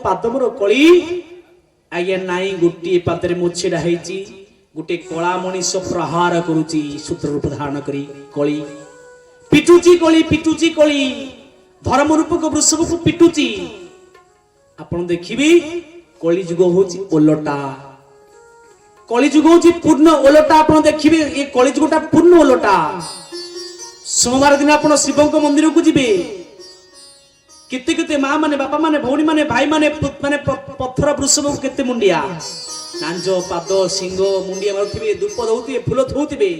पादमर कली आज्ञा नाई गोटे पादरे मु छिड़ा होती गोटे कला मनीष प्रहार करुची सूत्र रूप धारण करी कली पिटुची कली धर्म रूपक वृषभ को पिटुची आपण देखिबी कली जुग होची ओलटा कली जुग होची पूर्ण ओलटा आपण देखिबे ए कली जुगटा पूर्ण ओलटा सोमवार दिन आपण शिवଙ୍କ मंदिर को जिबे केते केते मां माने बापा माने भौणी माने भाई माने पत्थर वृषभ को केते मुंडिया नांज पाद सिंह मुंडिया मारुथिबे धूप दउथिबे फूल थउथिबे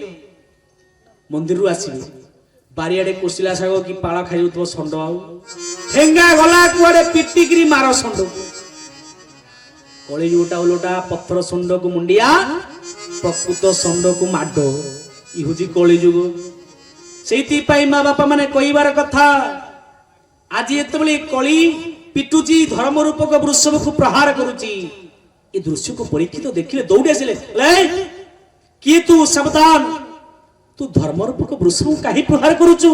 मंदिर रु आसीबे बारियाडे कोसिला साग की पाळा खाइउथबो संड आउ ठेंगा गला कुआडे पिटिगिरी मारो संड कली जुगटा ओलटा पत्थर संड को मुंडिया प्रकृत संड को माडो इहुजी कली जुग सेती पाई मां बापा माने कहिबार कथा आज एतबेले कली पिटुची धर्म रूपक वृषभ को प्रहार करुची ए दृश्य को परीक्षित देखिले दौड़ी आसिले ले कि तू सावधान तू धर्म रूपक वृषभ को काहे प्रहार करुचु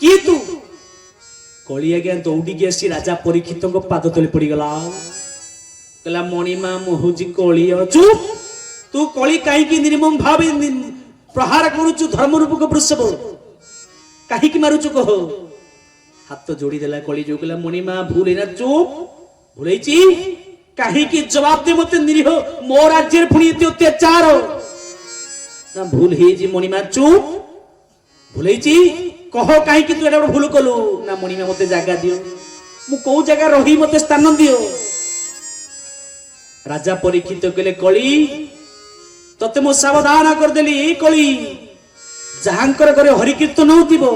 कि तू कली आज्ञा दौड़ी आसी राजा परीक्षित को पाद तले पड़ी गला कहला मणिमा मोहुजी कली चुप तू कली काहे कि निर्मम भावे प्रहार करुचु धर्म रूपक वृषभ काहे कि मारुचु कह हाथ जोड़ी देला कली जो कहला मणिमा भूल ना चुप भूलैची काहे कि जवाब दे मते निरीह मो राज्य पुणी अत्याचार ना भूल हे जी मणिमा चुप भूलैची कह काहे कि तू एटा भूल कलु ना मणिमा मते जागा दियो मु को जगह रही मते स्थान दियो राजा परीक्षित कहले कली तते मो सावधान कर देली कली जहांकर घरे हरि कीर्तन होतिबो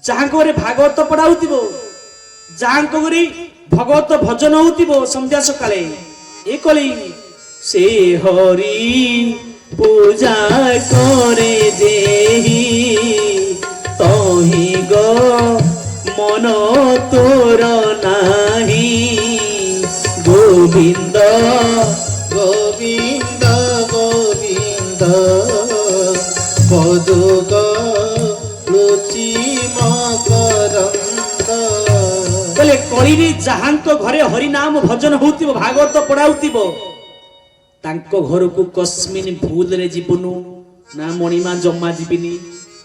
जहांक घरे भागवत पढ़ाउतिबो जहांक घरे भगवत भजन होतिबो संध्या सकाळे ए कली से हरि पूजा करे जेहि तहि गो मन तोर नाही गोविंद गोविंद गोविंद पदुक लुचि मकरंद बोले कली जहांको घरे हरि नाम भजन होतिबो भागवत पढ़ाउतिबो तांको घर को कस्मिन भूल रे जीवनु ना मणिमा जम्मा जीविनी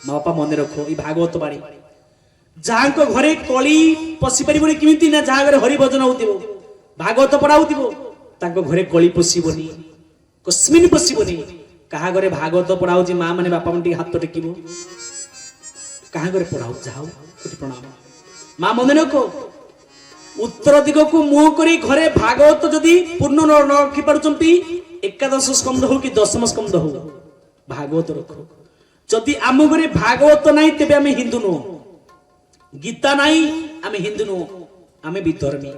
मां बापा मन रखो ई भागवत बाणी जहांको घरे कली पसी परिबोनी किमिति ना जहां घरे हरि भजन होतिबो भागवत पढ़ाउतिबो तांको घरे कली पसिबोनी कस्मिन पसिबोनी कहा घरे भागवत पढ़ाउची मां माने बापा मन हाथ टेकिबो कहा घरे पढ़ाउ जाओ कोटि प्रणाम मां मन रखो उत्तर दिग को मुह करी घरे भागवत जदि पूर्ण न रखि पारुचंती एकादश स्कंद हो कि दशम स्कंद हो भागवत रखो जदि आम घरे भागवत नाही तेबे आमे हिंदू नो गीता नाही आमे हिंदू नो आमे विधर्मी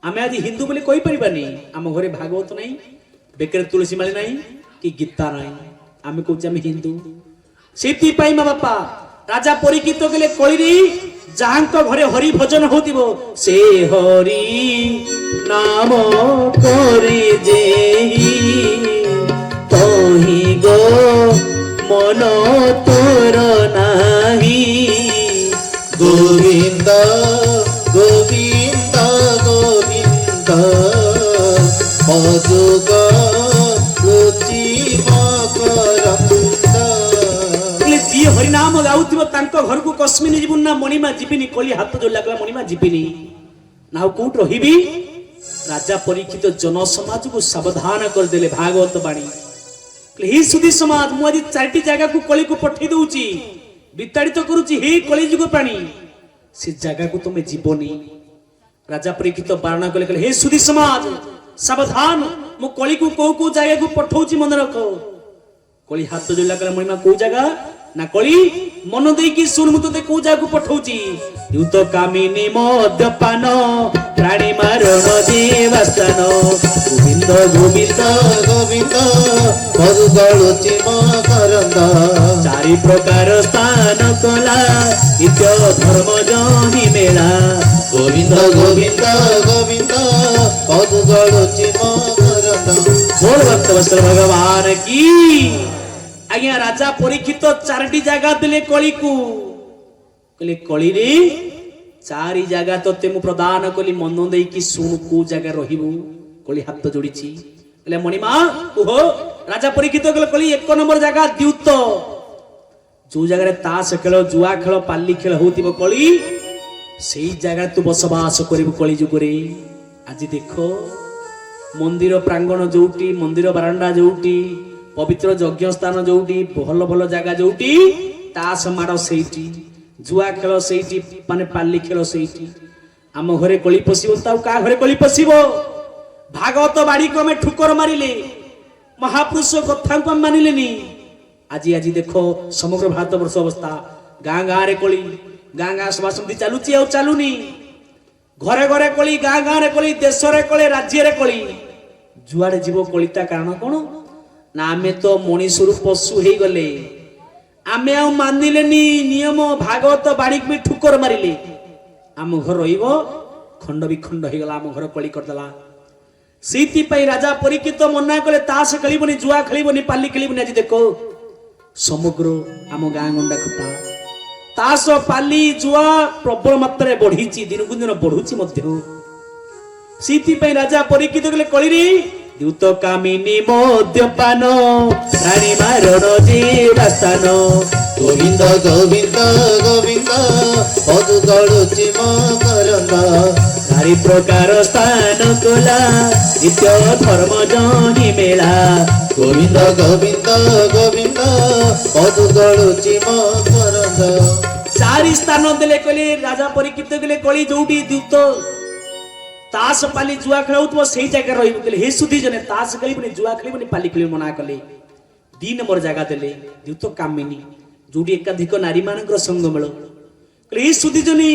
आमे आज हिंदू बोले कहि परिबानी आम घरे भागवत नाही बेकर तुलसी माली नाही कि गीता नाही आमे कहूचे आमे हिंदू सेति पाई मा बापा राजा परीक्षित गेले कलिरी जहांको घरे हरि भजन होतिबो से हरि नाम करे जेहि तहि गो मन तोर नाही गोविंद गोविंद गोविंद पदुक लुचि मकरंद जी हरि नाम गाउतिबो तांको घर को कस्मिन जीवन ना मणिमा जीविनी कली हाथ जोड़ लागला मणिमा जीविनी ना कोट रहिबी राजा परीक्षित जन समाज को सावधान कर देले भागवत बाणी हे सुधी समाज मु आज चारटी जगह को कली को पठै दउची विताड़ित करूची हे कली जुग प्राणी से जगह को तुमे जीवनी राजा परीक्षित बारण कले हे सुधी समाज सावधान मु कली को को जगह को पठौची मन रखो कली हाथ जोड़ लागला मणिमा को जगह ना कली मन दे की सुन मु तते को जगह को पठौची युत कामिनी मद्यपान प्राणी मारण देवस्थान गोविंद गोविंद गोविंद पदुक लुचि मकरंद चारि प्रकार स्थान कला नित्य धर्म जहि मेला गोविंद गोविंद गोविंद पदुक लुचि मकरंद बोल भक्त वस्त्र भगवान की आज्ञा राजा परीक्षित चारटी जगह दिले कली को कहले कली रे ଚାରି ଜାଗା ତତେ ମୁଁ ପ୍ରଦାନ କଲି ମନ ଦେଇକି ଶୁଣୁ କୋଉ ଜାଗା ରହିବୁ କଳି ହାତ ଯୋଡ଼ିଛି କହିଲେ ମଣିମା ଓହୋ ରାଜା ପରୀକ୍ଷିତ କଲି 1 ନମ୍ବର ଜାଗା ଦ୍ୟୁତ ଯୋଉ ଜାଗାରେ ତାସ ଖେଳ ଜୁଆ ଖେଳ ପାଲି ଖେଳ ହଉଥିବ କଳି ସେଇ ଜାଗାରେ ତୁ ବସବାସ କରିବୁ କଳି ଯୁଗରେ ଆଜି ଦେଖ ମନ୍ଦିର ପ୍ରାଙ୍ଗଣ ଯୋଉଠି ମନ୍ଦିର ବାରଣ୍ଡା ଯୋଉଠି ପବିତ୍ର ଯଜ୍ଞ ସ୍ଥାନ ଯୋଉଠି ଭଲ ଭଲ ଜାଗା ଯୋଉଠି ତାସ ମାଡ଼ ସେଇଠି ଜୁଆ ଖେଳ ସେଇଠି ମାନେ ପାଲି ଖେଳ ସେଇଠି ଆମ ଘରେ କଳି ପଶିବ ତ ଆଉ କାହା ଘରେ କଳି ପଶିବ ଭାଗବତ ବାଡିକୁ ଆମେ ଠୁକର ମାରିଲେ ମହାପୁରୁଷ କଥାକୁ ଆମେ ମାନିଲେନି ଆଜି ଆଜି ଦେଖ ସମଗ୍ର ଭାରତବର୍ଷ ଅବସ୍ଥା ଗାଁ ଗାଁରେ କଳି ଗାଁ ଗାଁ ସଭା ସମିତି ଚାଲୁଛି ଆଉ ଚାଲୁନି ଘରେ ଘରେ କଳି ଗାଁ ଗାଁରେ କଳି ଦେଶରେ କଳି ରାଜ୍ୟରେ କଳି ଯୁଆଡେ ଯିବ କଳିତା କାରଣ କଣ ନା ଆମେ ତ ମଣିଷରୁ ପଶୁ ହେଇଗଲେ ଆମେ ଆଉ ମାନିଲେନି ନିୟମ ଭାଗବତ ବାଡିକୁ ବି ଠୁକର ମାରିଲେ ଆମ ଘର ରହିବ ଖଣ୍ଡ ବିଖଣ୍ଡ ହେଇଗଲା ଆମ ଘର କଳି କରିଦେଲା ସେଇଥିପାଇଁ ରାଜା ପରୀକ୍ଷିତ ମନା କଲେ ତାସ ଖେଳିବନି ଜୁଆ ଖେଳିବନି ପାଲି ଖେଳିବନି ଆଜି ଦେଖ ସମଗ୍ର ଆମ ଗାଁ ଗଣ୍ଡା ଖଟା ତାସ ପାଲି ଜୁଆ ପ୍ରବଳ ମାତ୍ରାରେ ବଢିଛି ଦିନକୁ ଦିନ ବଢୁଛି ମଧ୍ୟ ସେଇଥିପାଇଁ ରାଜା ପରୀକ୍ଷିତ କଲେ କଳିରେ ଦ୍ୟୁତ କାମିନୀ ମଦ୍ୟପାନ ରାଣୀ ମାରଣ ଜୀବାସ୍ଥାନ ଗୋବିନ୍ଦ ଗୋବିନ୍ଦ ଗୋବିନ୍ଦ ପଦୁ ଗଳୁଛି ମକରନ୍ଦ ଚାରି ପ୍ରକାର ସ୍ଥାନ କଲା ନିତ୍ୟ ଧର୍ମ ଜଣି ମେଳା ଗୋବିନ୍ଦ ଗୋବିନ୍ଦ ଗୋବିନ୍ଦ ପଦୁ ଗଳୁଛି ମକରନ୍ଦ ଚାରି ସ୍ଥାନ ଦେଲେ କହିଲେ ରାଜା ପରୀକ୍ଷିତ କଲେ କଳି ଯୋଉଠି ଦ୍ୟୁତ ତାସ ପାଲି ଜୁଆ ଖେଳ ହଉଥିବ ସେଇ ଜାଗାରେ ରହିବୁ କହିଲେ ହେ ସୁଧି ଜଣେ ତାସ ଖେଳିବନି ଜୁଆ ଖେଳିବନି ପାଲି ଖେଳିବ ମନା କଲେ 2 ନମ୍ବର ଜାଗା ଦେଲେ ଦ୍ୟୁତ କାମିନୀ ଯୋଉଠି ଏକାଧିକ ନାରୀ ମାନଙ୍କର ସଙ୍ଗମେଳ କହିଲେ ହେ ସୁଧି ଜଣେ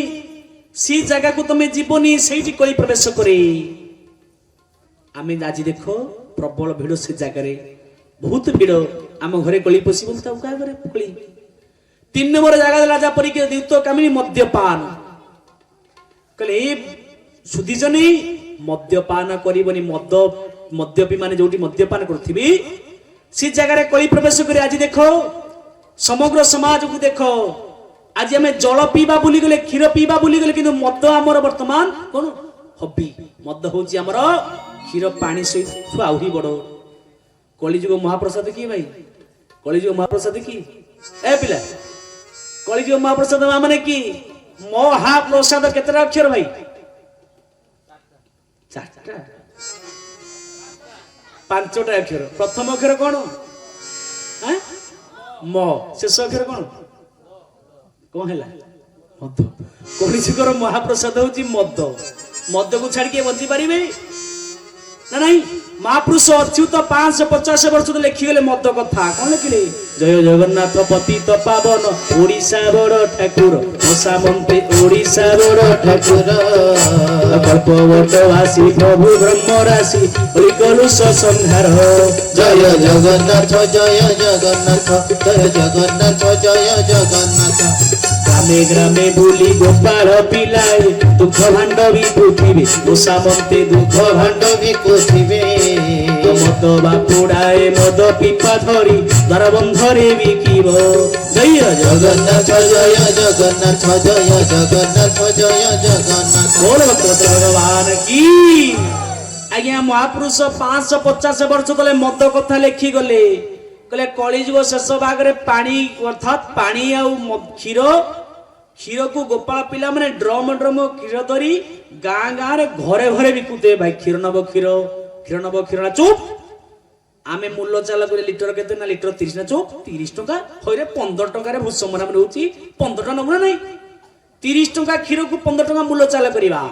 ସେ ଜାଗାକୁ ତମେ ଯିବନି ସେଇଠି କଳି ପ୍ରବେଶ କରେ ଆମେ ଆଜି ଦେଖ ପ୍ରବଳ ଭିଡ଼ ସେ ଜାଗାରେ ବହୁତ ଭିଡ଼ ଆମ ଘରେ କଳି ପଶିବ ତ କାହା ଘରେ କଳି 3 ନମ୍ବର ଜାଗା ରାଜା ପରୀକ୍ଷା ଦ୍ୟୁତ କାମିନୀ ମଦ୍ୟପାନ କହିଲେ ଏ ସୁଧିଜନି ମଦ୍ୟପାନ କରିବନି ମଦ୍ୟପୀ ମାନେ ଯୋଉଠି ମଦ୍ୟପାନ କରୁଥିବି ସେ ଜାଗାରେ କଳି ପ୍ରବେଶ କରି ଆଜି ଦେଖ ସମଗ୍ର ସମାଜକୁ ଦେଖ ଆଜି ଆମେ ଜଳ ପିଇବା ବୁଲି ଗଲେ କ୍ଷୀର ପିଇବା ବୁଲି ଗଲେ କିନ୍ତୁ ମଦ ଆମର ବର୍ତ୍ତମାନ କଣ ହବି ମଦ ହଉଛି ଆମର କ୍ଷୀର ପାଣି ସହିତ ଆହୁରି ବଡ କଳିଯୁଗ ମହାପ୍ରସାଦ କି ଭାଇ କଳିଯୁଗ ମହାପ୍ରସାଦ କି ଏ ପିଲା କଳିଯୁଗ ମହାପ୍ରସାଦ ମାନେ କି ମହାପ୍ରସାଦ କେତେଟା ଅକ୍ଷର ଭାଇ 4ଟା 5ଟା ଅକ୍ଷର ପ୍ରଥମ ଅକ୍ଷର କଣ ମ ଶେଷ ଅକ୍ଷର କଣ ହେଲା ମଦ କଳିଯୁଗର ମହାପ୍ରସାଦ ହଉଛି ମଦ ମଦକୁ ଛାଡିକି ବଞ୍ଚି ପାରିବେ ନା ନାଇଁ ମହାପୁରୁଷ ଅଚ୍ୟୁତ 550 ବର୍ଷ ଲେଖିଗଲେ ମଦ କଥା କଣ ଲେଖିଲେ ଜୟ ଜଗନ୍ନାଥ ପତିତ ପାବନ ଓଡିଶା ବଡ ଠାକୁର ମଶା ମନ୍ତ୍ରୀ ଓଡିଶା ବଡ ଠାକୁର କଳ୍ପବଟ ଆସି ପ୍ରଭୁ ବ୍ରହ୍ମ ରାଶି କଲୁ ସଂହାର ଜୟ ଜଗନ୍ନାଥ ଜୟ ଜଗନ୍ନାଥ ଜୟ ଜଗନ୍ନାଥ ଜୟ ଜଗନ୍ନାଥ ଗ୍ରାମେ ଗ୍ରାମେ ବୁଲି ଗୋପାଳ ପିଲାଏ ଦୁଃଖ ଭାଣ୍ଡ ବି ବୁଝିବେ ମଶା ମନ୍ତ୍ରୀ ଦୁଃଖ ଭାଣ୍ଡ ବି ବୁଝିବେ ମଦ ବାପୁଡାଏ ମଦ ପିପା ଧରି ଦ୍ୱାର ବନ୍ଧରେ ବିକିବ ଜୟ ଜଗନ୍ନାଥ ଜୟ ଜଗନ୍ନାଥ ଜୟ ଜଗନ୍ନାଥ ଜୟ ଜଗନ୍ନାଥ ଭଗବାନ କି ଆଜ୍ଞା ମହାପୁରୁଷ 550 ବର୍ଷ ତଳେ ମଦ କଥା ଲେଖିଗଲେ କହିଲେ କଳିଯୁଗ ଶେଷ ଭାଗରେ ପାଣି ଅର୍ଥାତ୍ ପାଣି ଆଉ କ୍ଷୀରକୁ ଗୋପାଳ ପିଲାମାନେ ଡ୍ରମ କ୍ଷୀର ଧରି ଗାଁ ଗାଁରେ ଘରେ ଘରେ ବିକୁଥିବେ ଭାଇ କ୍ଷୀର ନବ କ୍ଷୀର ନା ଚୁପ୍ ଆମେ ମୂଲ୍ୟ ଚାଲ କରି ଲିଟର କେତେ ନା ଲିଟର 30 ନା ଚୁପ୍ 30 ଟଙ୍କା ହଇରେ 15 ଟଙ୍କାରେ ଭୂଷମରା ରହୁଛି 15 ଟଙ୍କା ନବୁ ନା ନାଇଁ 30 ଟଙ୍କା କ୍ଷୀରକୁ 15 ଟଙ୍କା ମୂଲ୍ୟ ଚାଲ କରିବା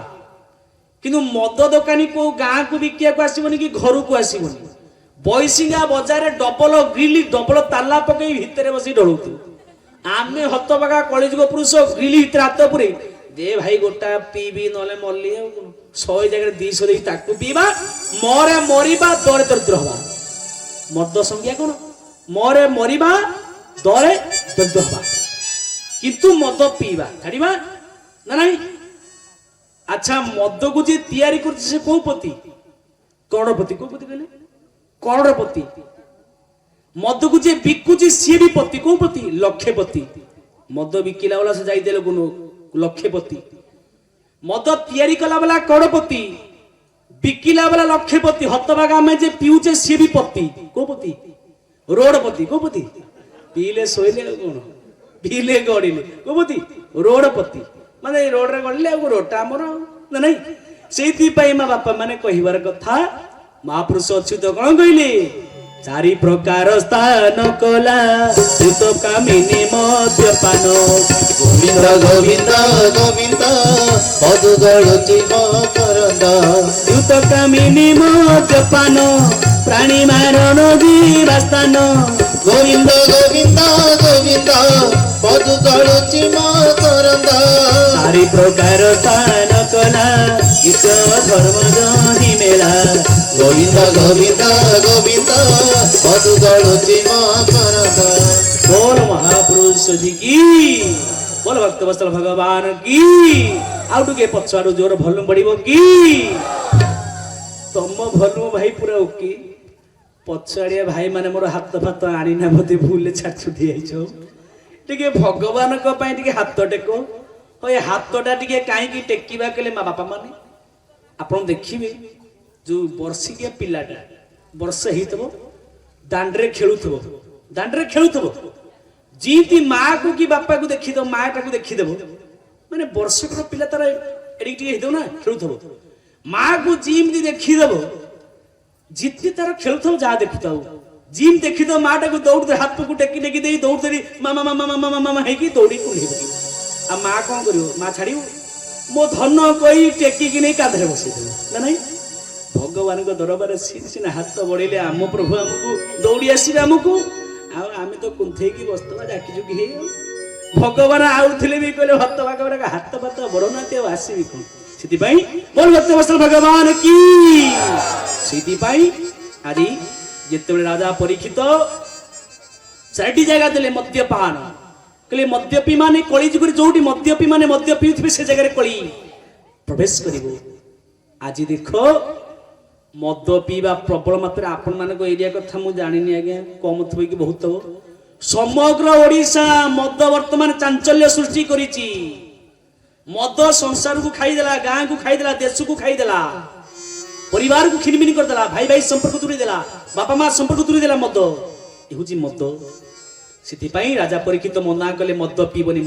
କିନ୍ତୁ ମଦ ଦୋକାନୀ କୋଉ ଗାଁକୁ ବିକିବାକୁ ଆସିବନି କି ଘରକୁ ଆସିବନି ବୈସିଙ୍ଗା ବଜାରରେ ଡବଲ ତାଲା ପକେଇ ଭିତରେ ବସି ଡଳୁଛୁ ଆମେ ହତବାଗା କଳିଯୁଗ ପୁରୁଷ ଗ୍ରିଲ ଭିତରେ ହାତ ପୁରେ ଦେ ଭାଇ ଗୋଟା ପିଇବି ନହେଲେ ମଲି ଆଉ 100 ଜାଗାରେ 200 ଦେଇକି ତାକୁ ପିଇବା ମରେ ମରିବା ଦରେ ଦରିଦ୍ର ହବା ମଦ ସଂଜ୍ଞା କଣ ମରେ ମରିବା ଦରେ ଦରିଦ୍ର ହବା କିନ୍ତୁ ମଦ ପିଇବା ଛାଡିବା ନା ନାଇଁ ଆଚ୍ଛା ମଦକୁ ଯିଏ ତିଆରି କରୁଛି ସେ କୋଉ ପତି କରୋଡ଼ପତି କୋଉ ପତି କହିଲେ କରୋଡ଼ପତି ମଦକୁ ଯିଏ ବିକୁଛି ସିଏ ବି ପତି କୋଉ ପତି ଲକ୍ଷେପତି ମଦ ବିକିଲା ବେলা ସେ ଯାଇଦେଲେ ଲକ୍ଷେପତି मद तैयारी कला वाला करोड़पति बिकिला वाला लक्षपति हतभागा आम जे पीऊचे सी भी पति को पति रोडपति को पति पीले शोले कौन पीले गड़िले को पति रोडपति माने रोड रे गड़िले रोडटा आमर ना नहीं से माँ बापा माने कहबार कथा महापुरुष अच्युत कौन कहले चारि प्रकार स्थान कला भूत कामिनी मद्यपान गोविंद गोविंद गोविंद मधु गळुची मकरंद भूत कामिनी मद्यपान प्राणी मारण जीवास्थान गोविंद गोविंद गोविंद मधु गळुची मकरंद चारि प्रकार स्थान कला गीत धर्म जही मेला गोविंद गोविंद गोविंद मधु गळुची मकरंद बोल महापुरुष जी की बोल भक्त वत्सल भगवान की आउ टुके पछाडु जोर भलु बढिबो की तम भलु भाई पूरा ओके पछाड़िया भाई माने मोर हाथ फात आनी ना मते भूल छाट छुटी आइछो टिके भगवान को पई टिके हाथ टेको ओए हाथटा टिके काहे की टेकीबा केले मा बापा माने आपण देखिबे जो वर्षिकिया पिलाटा वर्ष हितबो दांडरे खेलुथबो जीती माँ को कि बापा को देखी दो माँ को देखी देबो माने वर्षकर पिला तार एडी टिके हिदो ना खेलुथबो माँ को जीम दी देखी देबो जितनी तार खेलुथबो जा देखुथाउ जीम देखी दो माँ को दौड़ दे हाथ को टेकी टेकी देई दौड़ देरी मामा मामा मामा मामा है कि दौड़ी कुली आ माँ कौन करियो माँ छाड़ियो मो धन कही टेकी कि नहीं काधरे बसई देबो ना नहीं भगवान को दरबार सीना हाथ बढ़ेले आम प्रभु आमको दौड़ी आसवे आमको आम तो कुंथई की बस्तवा जाकी जुकी हे भगवान आउथिले भी कहले हत भाग हाथ फात बड़ना आसबि कौन से बोल भक्त वत्सल भगवान की से आज जिते राजा परीक्षित चारिटी जगह देले मद्यपान कहले मद्यपी माने कली जुग जोटी मद्यपी माने मद्य पीउथिबे से जगह कली प्रवेश करिवो आज देखो मद पीवा प्रबल मात्रा आपण मान एरिया कथा मु जानिनी आज्ञा कम थोई कि बहुत समग्र ओडिशा मद वर्तमान चांचल्य सृष्टि करिछि मद संसार को खाईदेला गाँ को खाईदेला देश को खाईदेला परिवार को खिनमिन करदेला भाई भाई संपर्क दूरी देला बापा माँ संपर्क दूरी देला मद एहुची मद से राजा परीक्षित मना कले मद पीबनी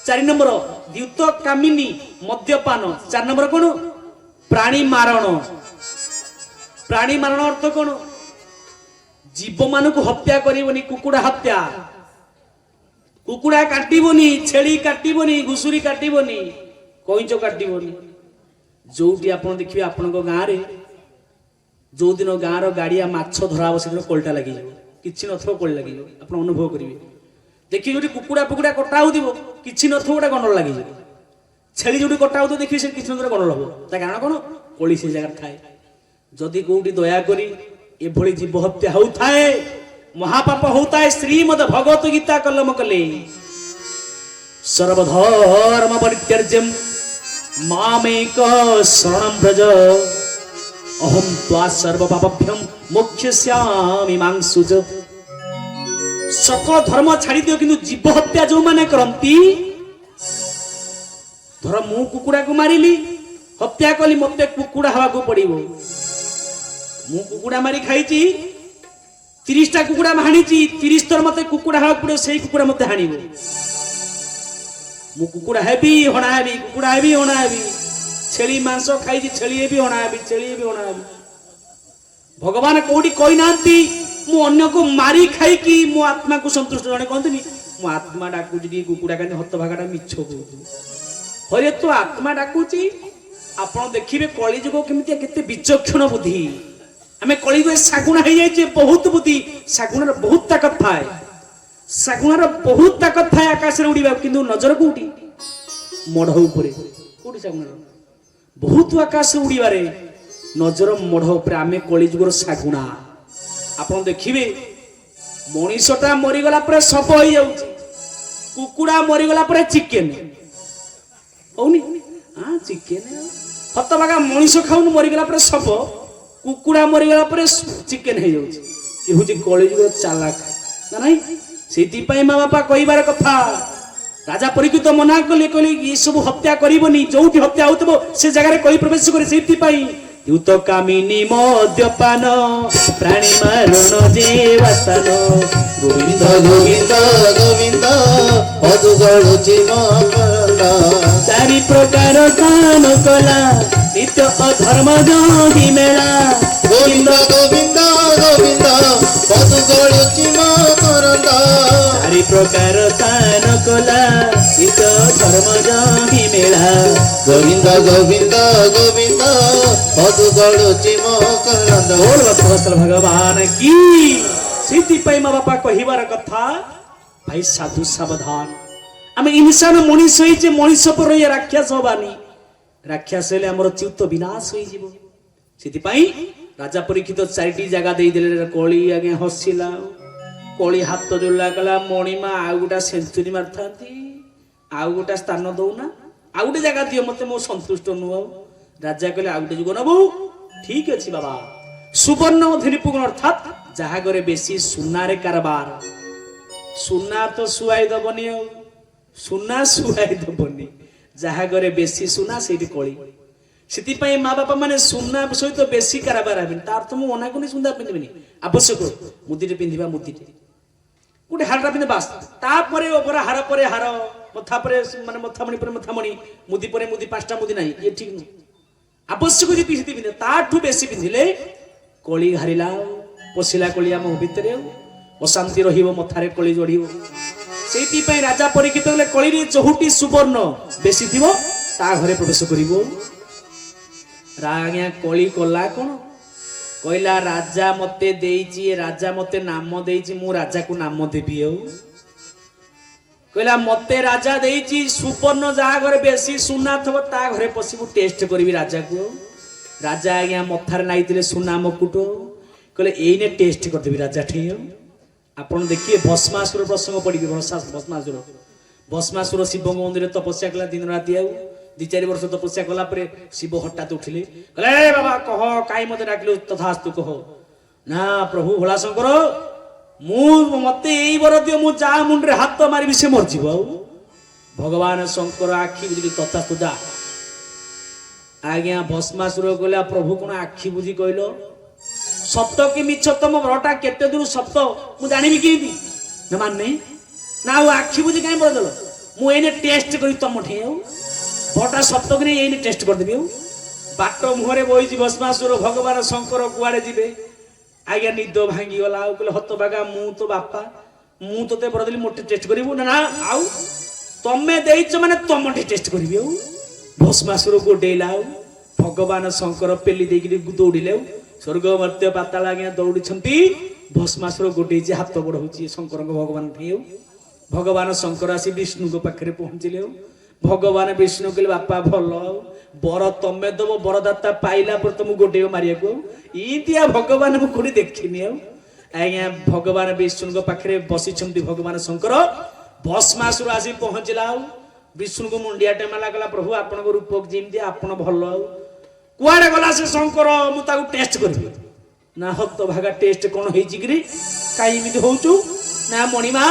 4 नंबर द्युत कामिनी मद्यपान 4 नंबर कौन प्राणी मारण अर्थ कौन जीव मान को हत्या करबनी कुकुड़ा हत्या कुकुड़ा काटबनी छेली काटबनी घुसुरी काटबनी कईच काटबनी जोटी आप देखिए आपण गाँव में जो दिन गाँव गाड़िया माछ धरा से कोलटा लगे किसी नथ कोल लगे आप अनुभव करेंगे देखिए जो कुकुड़ा फुकुड़ा कटा हो कि नथ गोटे गंडल लगे छेली जो कटा हो देखिए से किसी नथ गंडल हम ता कारण कौन कोली से जगह थाए जदि कौटी दयाकोरी एभली जीव हत्या होता है महापाप होता है श्रीमद भगवत गीता कलम कले सर्वधर्म परित्यज्यम मामेक शरणं व्रज अहम त्वा सर्व पापभ्यम मोक्षयिष्यामि मां सुज सकल धर्म छाड़ी दियो किंतु जीव हत्या जो माने करंती धर मु कुकुड़ा को मारिली हत्या कली मते कुकुड़ा हवा को पड़िबो मु कुकुड़ा मारी खाइची 30टा कुकुड़ा हाणीची 30 थर मते कुकुड़ा हवा पड़े सेही कुकुड़ा मते हाणीबो मु कुकुड़ा हेबी हणा हेबी कुकुड़ा हेबी हणा हेबी छेली मांस खाइची छेली हेबी हणा हेबी छेली हेबी हणा हेबी भगवान कोडी कहि नांती मु अन्य को मारी खाई कि मो आत्मा को संतुष्ट जने कहतनी मो आत्मा डाकुची दी कुकुड़ा काने हत भागाटा मिछ कहू हरे तो आत्मा डाकुची आपण देखिबे कली जुग केमिति केते विचक्षण बुद्धि आमे कली जुग सागुणा हे जाय बहुत बुद्धि सागुणार बहुत ताकत थाए सागुणार बहुत ताकत थाए आकाश रे उड़ीबा किंतु नजर कोठी मढ ऊपर कोठी सागुणार बहुत आकाश उड़ीबा रे नजर मढ ऊपर आमे कली जुगर सागुणा आपण देखिबे मनीषटा मरी गला पर सब हो जाउची कुकुड़ा मरी गला पर चिकन होनी हां चिकन हतबागा मनीष खाउन मरी गला पर सब कुकुड़ा मरी गला पर चिकन हे जाउची ए होची कली जुग चालाक ना नहीं सेति पई मां बापा कहिबार कथा राजा परीक्षित मना कले कहले ये सब हत्या करबनी जोठी हत्या होतबो से जगह कली प्रवेश करे सेति पई युत कामिनी मद्यपान प्राणी मारण जीवसन गोविंद गोविंद गोविंद पदु गळुची मकरंद चारि प्रकार दान कला नित्य अधर्म जोगी मेला गोविंद गोविंद गोविंद पदु गळुची मकरंद चारि प्रकार दान कला नित्य धर्म जोगी मेला गोविंद गोविंद गोविंद पदु गळुची मकरंद बोल भक्तवत्सल भगवान की सीति पई मा बापा कहिबार कथा भाई साधु सावधान आम इंसान मनीष होइचे मनीष पर ये राक्षस हबानी राक्षस हेले हमर चित्त विनाश होई जीवो सीति पई राजा परीक्षित चारिटी जगह देई देले कोली आगे हसिला कोली हाथ जोला कला मणिमा आ गुटा सेंचुरी मारथांती आ गुटा स्थान दउना आ गुटे जगह दियो मते मो संतुष्ट नु राजा कहले आ गुटे जुग नबो ठीक अछि बाबा सुवर्ण अधिनिपुण अर्थात जहा घरे बेसी सुना रे कारबार सुना तो सुआई दबनी सुना सुआई दबनी जहा घरे बेसी सुना सेठी कोली सेति पई माँ बापा माने सुना सहित तो बेसी कारबार हेबिन तार तो मु मना कोनी सुंदर पिंदिबिनी आवश्यक मुदिटे पिंदिबा मुदिटे गुटे हारटा पिंदे बास ता परे ओपरा हार परे हार मथा परे माने मथामणी परे मथामणी मुदी परे मुदी पांचटा मुदी नाही ये ठीक न आवश्यक जे पिंदी पिंदे ताठू बेसी पिंदिले कोली हारिला पशिला कोली आम भितर अशांति रहिबो मथारे कोली जोड़िबो सेति पई राजा परीक्षित गले कोली रे चहुटी सुवर्ण बेसी थिबो ता घरे प्रवेश करिवो राग्या कोली कोला कोन कहला राजा मते देइची राजा मते नाम देइची मु राजा को नाम देबी कहला मते राजा देइची सुवर्ण जा घरे बेसी सुना थबो ता घरे पसिबु टेस्ट करबी राजा को राजा आज्ञा मथार नाइतिले सुना मकुट कहले एइने टेस्ट कर देबी राजा ठे आपण देखिए भस्मासुर प्रसंग पड़ी भस्मासुर भस्मासुर शिव मंदिर तपस्या कला दिन राति आउ 2-4 वर्ष तपस्या कला परे शिव हठात उठिले कहले बाबा कह काई मते डाकलु तथास्तु कह ना प्रभु भोला शंकर मु मते एई बर दियो मु जा मुंड रे हाथ मारिबी से मर जीव भगवान शंकर आखि बुझी तथास्तु जा आज्ञा भस्मासुर कहला प्रभु कोन आखि बुझी कहलो सत्य कि मिछ तम बरटा केते दूर सत्य मु जानिबी केदी न मानने ना वो आखि बुझी काई बदल मु एने टेस्ट करी तम ठे बरटा सत्य कि एने टेस्ट कर देबी बाट मुहरे बोइजी भस्मासुर भगवान शंकर कुआडे जिबे आज्ञा निद भांगी गला कहले हत बागा मु तो बापा मु तते बरदली मोटे टेस्ट करिवु ना आउ तमे देइछ माने तम ठे टेस्ट करिवि भस्मासुर गोडेला भगवान शंकर पेली देकी दौड़िले स्वर्ग मर्त्य पाताल आज्ञा दौड़ी भस्मासुर गोटे हाथ बढ़ाऊँ शंकर भगवान भगवान शंकर आसी विष्णु को पाखे पहुंचले भगवान विष्णु कहले बापा भल बर तमे दब बरदाता पाइला पर तुम गोटे मारिया को इंतिया भगवान को कोड़ी देखनी आज्ञा भगवान विष्णु पाखे बसी भगवान शंकर भस्मासुर आसी पहुंचला विष्णु को मुंडिया टेमाला गला प्रभु आपण रूप जमी आपण भल कुआड़े गला से शंकर मुझे टेस्ट करी ना हत भागा टेस्ट कौन होगी कहीं एमती होचु ना मणिमा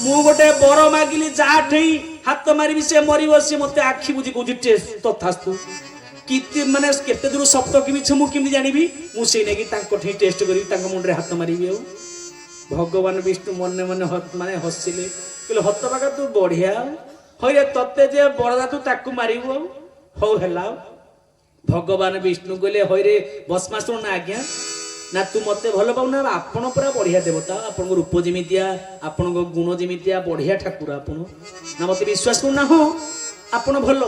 मु गोटे बर मागिली जाठे हाथ मारि से मर सी मत आखि बुझी कौन टेस्ट तथास्तु कि माने केते दूर सप्त कि मिछ मु केमि जानिबी मु से नेकी तांको ठे टेस्ट करी तांको मुंडरे हाथ मारिबी भगवान विष्णु मन मन माने हसिले कहले हत भागा तू बढ़िया होय तते जे बरदा तू ताकू मारिबो हो हेला भगवान विष्णु कहले होय रे भस्मासुर ना आज्ञा ना तू मते भल पाऊ ना आपण पूरा बढ़िया देवता आपण रूप जमितिया आपण गुण जमितिया बढ़िया ठाकुर आपण ना मते विश्वास करना हो आपण भल